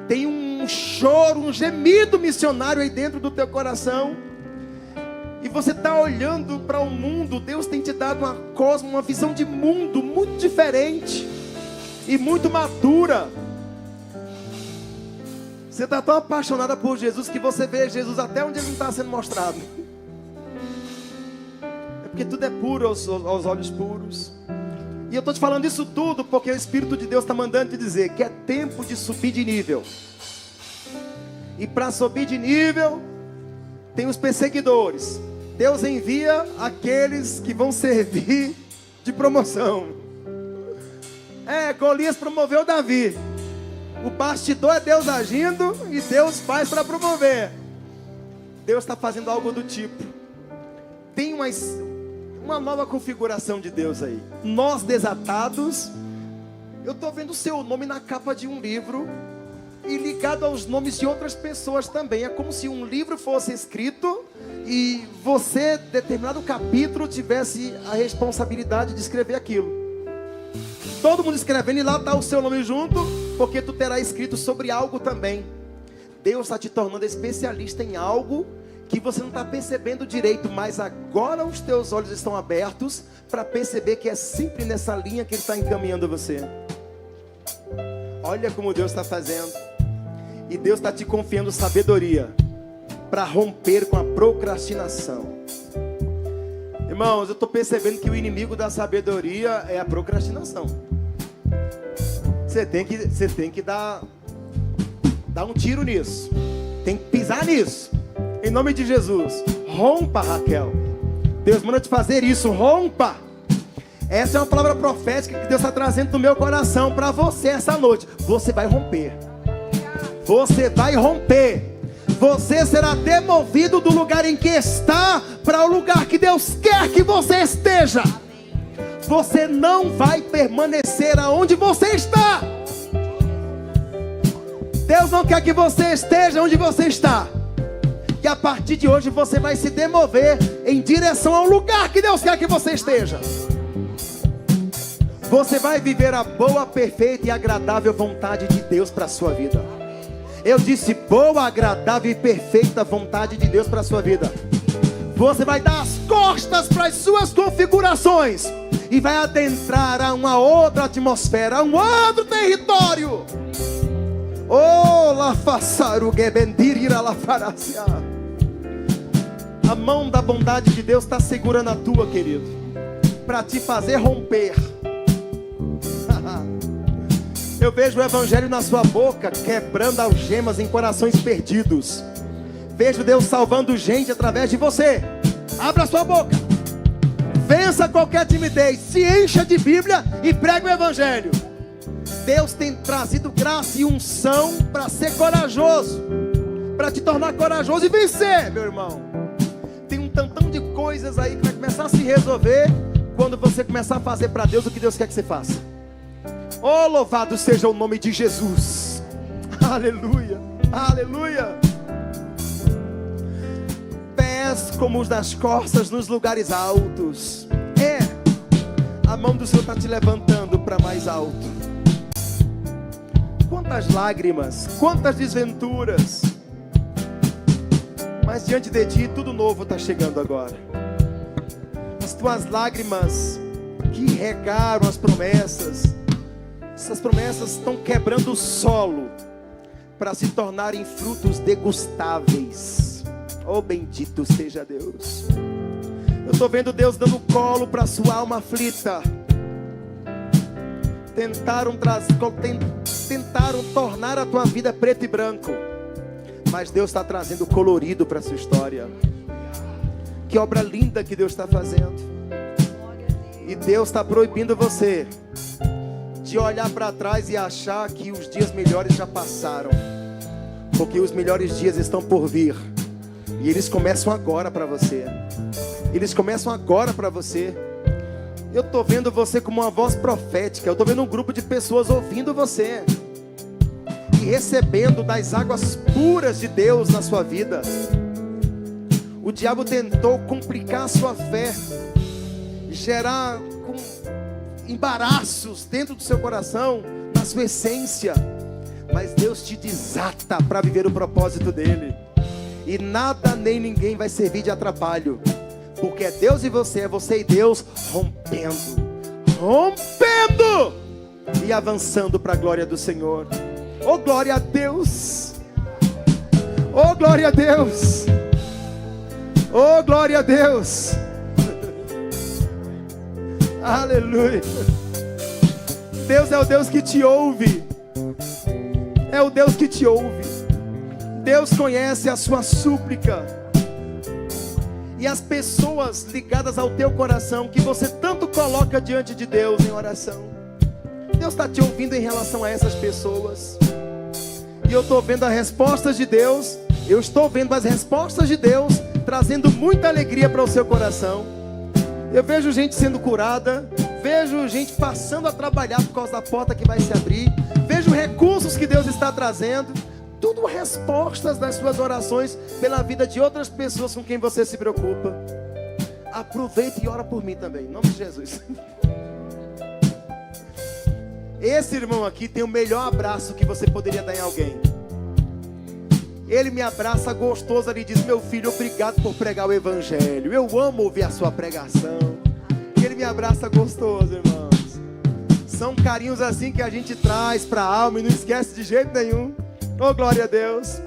tem um choro, um gemido missionário aí dentro do teu coração. E você está olhando para o mundo. Deus tem te dado uma visão de mundo muito diferente e muito madura. Você está tão apaixonada por Jesus que você vê Jesus até onde ele não está sendo mostrado. É porque tudo é puro aos olhos puros. E eu estou te falando isso tudo porque o Espírito de Deus está mandando te dizer que é tempo de subir de nível. E para subir de nível, tem os perseguidores. Deus envia aqueles que vão servir de promoção. Golias promoveu Davi. O bastidor é Deus agindo e Deus faz para promover. Deus está fazendo algo do tipo. Tem uma nova configuração de Deus aí. Nós desatados. Eu estou vendo o seu nome na capa de um livro e ligado aos nomes de outras pessoas também. É como se um livro fosse escrito e você, determinado capítulo, tivesse a responsabilidade de escrever aquilo. Todo mundo escrevendo e lá está o seu nome junto, porque tu terá escrito sobre algo também. Deus está te tornando especialista em algo que você não está percebendo direito, mas agora os teus olhos estão abertos para perceber que é sempre nessa linha que Ele está encaminhando você. Olha como Deus está fazendo. E Deus está te confiando sabedoria para romper com a procrastinação. Irmãos, eu estou percebendo que o inimigo da sabedoria é a procrastinação. Você tem que dar um tiro nisso. Tem que pisar nisso. Em nome de Jesus. Rompa, Raquel. Deus manda te fazer isso. Rompa. Essa é uma palavra profética que Deus está trazendo no meu coração para você essa noite. Você vai romper. Você vai romper. Você será demovido do lugar em que está para o lugar que Deus quer que você esteja. Você não vai permanecer aonde você está. Deus não quer que você esteja onde você está. E a partir de hoje você vai se demover em direção ao lugar que Deus quer que você esteja. Você vai viver a boa, perfeita e agradável vontade de Deus para a sua vida. Eu disse boa, agradável e perfeita vontade de Deus para a sua vida. Você vai dar as costas para as suas configurações e vai adentrar a uma outra atmosfera, a um outro território. Oh, la façaru gebendirira la faracia. A mão da bondade de Deus está segurando a tua, querido, para te fazer romper. Eu vejo o evangelho na sua boca, quebrando algemas em corações perdidos. Vejo Deus salvando gente através de você. Abra sua boca. Vença qualquer timidez. Se encha de Bíblia e pregue o evangelho. Deus tem trazido graça e unção para ser corajoso, para te tornar corajoso e vencer, meu irmão. Tem um tantão de coisas aí que vai começar a se resolver quando você começar a fazer para Deus o que Deus quer que você faça. Oh, louvado seja o nome de Jesus. Aleluia, aleluia. Pés como os das corças nos lugares altos. A mão do Senhor está te levantando para mais alto. Quantas lágrimas, quantas desventuras, mas diante de ti tudo novo está chegando agora. As tuas lágrimas que regaram as promessas, essas promessas estão quebrando o solo para se tornarem frutos degustáveis. Oh, bendito seja Deus. Eu estou vendo Deus dando colo para a sua alma aflita. Tentaram tornar a tua vida preto e branco, mas Deus está trazendo colorido para a sua história. Que obra linda que Deus está fazendo. E Deus está proibindo você de olhar para trás e achar que os dias melhores já passaram, porque os melhores dias estão por vir. E eles começam agora para você. Eles começam agora para você. Eu estou vendo você como uma voz profética. Eu estou vendo um grupo de pessoas ouvindo você e recebendo das águas puras de Deus na sua vida. O diabo tentou complicar a sua fé, gerar embaraços dentro do seu coração, na sua essência. Mas Deus te desata para viver o propósito dele. E nada nem ninguém vai servir de atrapalho, porque é Deus e você e Deus rompendo e avançando para a glória do Senhor. Oh, glória a Deus! Oh, glória a Deus! Oh, glória a Deus! Aleluia! Deus é o Deus que te ouve. É o Deus que te ouve. Deus conhece a sua súplica. E as pessoas ligadas ao teu coração, que você tanto coloca diante de Deus em oração, Deus está te ouvindo em relação a essas pessoas. E eu estou vendo as respostas de Deus. Eu estou vendo as respostas de Deus trazendo muita alegria para o seu coração. Eu vejo gente sendo curada, vejo gente passando a trabalhar por causa da porta que vai se abrir, vejo recursos que Deus está trazendo. Tudo respostas das suas orações pela vida de outras pessoas com quem você se preocupa. Aproveita e ora por mim também, em nome de Jesus. Esse irmão aqui tem o melhor abraço que você poderia dar em alguém. Ele me abraça gostoso, ele diz: meu filho, obrigado por pregar o evangelho. Eu amo ouvir a sua pregação. E ele me abraça gostoso, irmãos. São carinhos assim que a gente traz para a alma e não esquece de jeito nenhum. Oh, glória a Deus.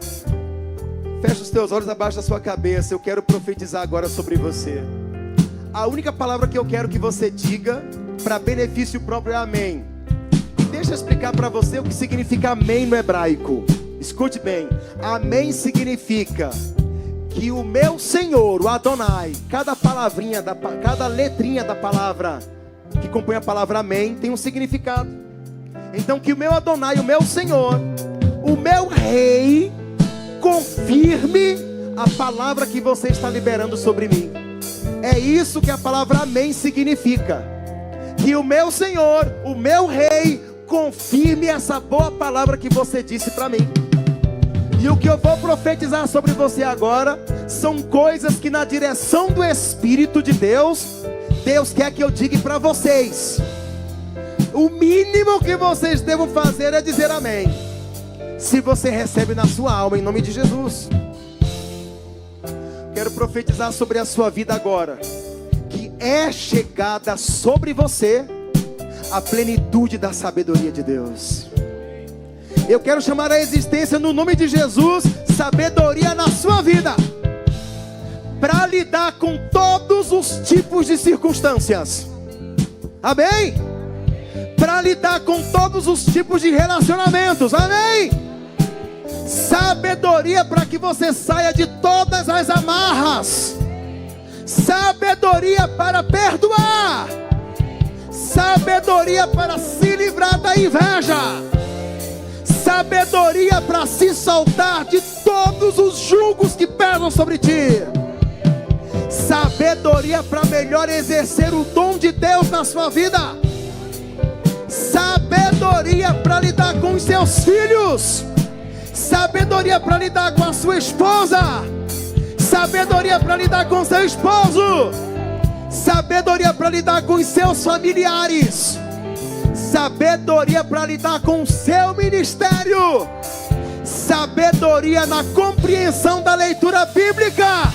Fecha os teus olhos abaixo da sua cabeça. Eu quero profetizar agora sobre você. A única palavra que eu quero que você diga, para benefício próprio, é amém. E deixa eu explicar para você o que significa amém no hebraico. Escute bem. Amém significa que o meu Senhor, o Adonai, cada palavrinha, cada letrinha da palavra que compõe a palavra amém tem um significado. Então que o meu Adonai, o meu Senhor, o meu Rei, confirme a palavra que você está liberando sobre mim. É isso que a palavra amém significa. Que o meu Senhor, o meu Rei, confirme essa boa palavra que você disse para mim. E o que eu vou profetizar sobre você agora são coisas que na direção do Espírito de Deus, Deus quer que eu diga para vocês. O mínimo que vocês devem fazer é dizer amém. Se você recebe na sua alma, em nome de Jesus. Quero profetizar sobre a sua vida agora, que é chegada sobre você a plenitude da sabedoria de Deus. Eu quero chamar a existência no nome de Jesus, sabedoria na sua vida, para lidar com todos os tipos de circunstâncias. Amém? Para lidar com todos os tipos de relacionamentos. Amém? Sabedoria para que você saia de todas as amarras. Sabedoria para perdoar. Sabedoria para se livrar da inveja. Sabedoria para se soltar de todos os julgos que pesam sobre ti. Sabedoria para melhor exercer o dom de Deus na sua vida. Sabedoria para lidar com os seus filhos. Sabedoria para lidar com a sua esposa. Sabedoria para lidar com seu esposo. Sabedoria para lidar com os seus familiares. Sabedoria para lidar com o seu ministério. Sabedoria na compreensão da leitura bíblica.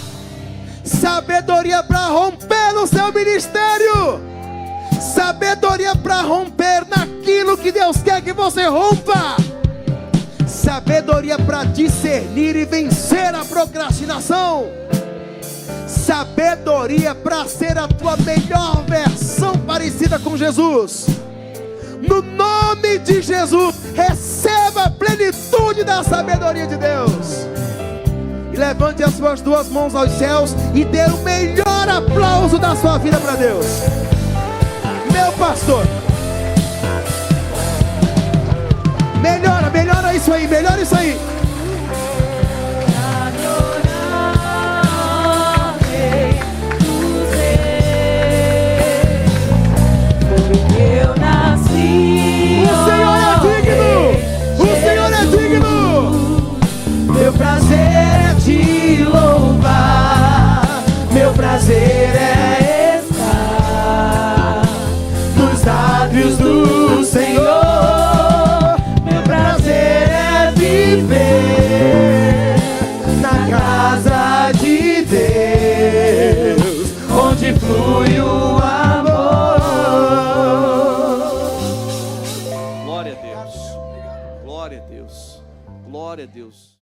Sabedoria para romper no seu ministério. Sabedoria para romper naquilo que Deus quer que você rompa. Sabedoria para discernir e vencer a procrastinação. Sabedoria para ser a tua melhor versão parecida com Jesus. No nome de Jesus, receba a plenitude da sabedoria de Deus. E levante as suas duas mãos aos céus e dê o melhor aplauso da sua vida para Deus. Meu pastor, melhora isso aí, melhora isso aí. Eu nasci. O Senhor é digno, o Senhor é digno. Meu prazer é te louvar. Meu prazer é estar nos lábios do Senhor. Meu prazer é viver na casa de Deus, onde flui o amor. Glória a Deus. Glória a Deus. Glória a Deus.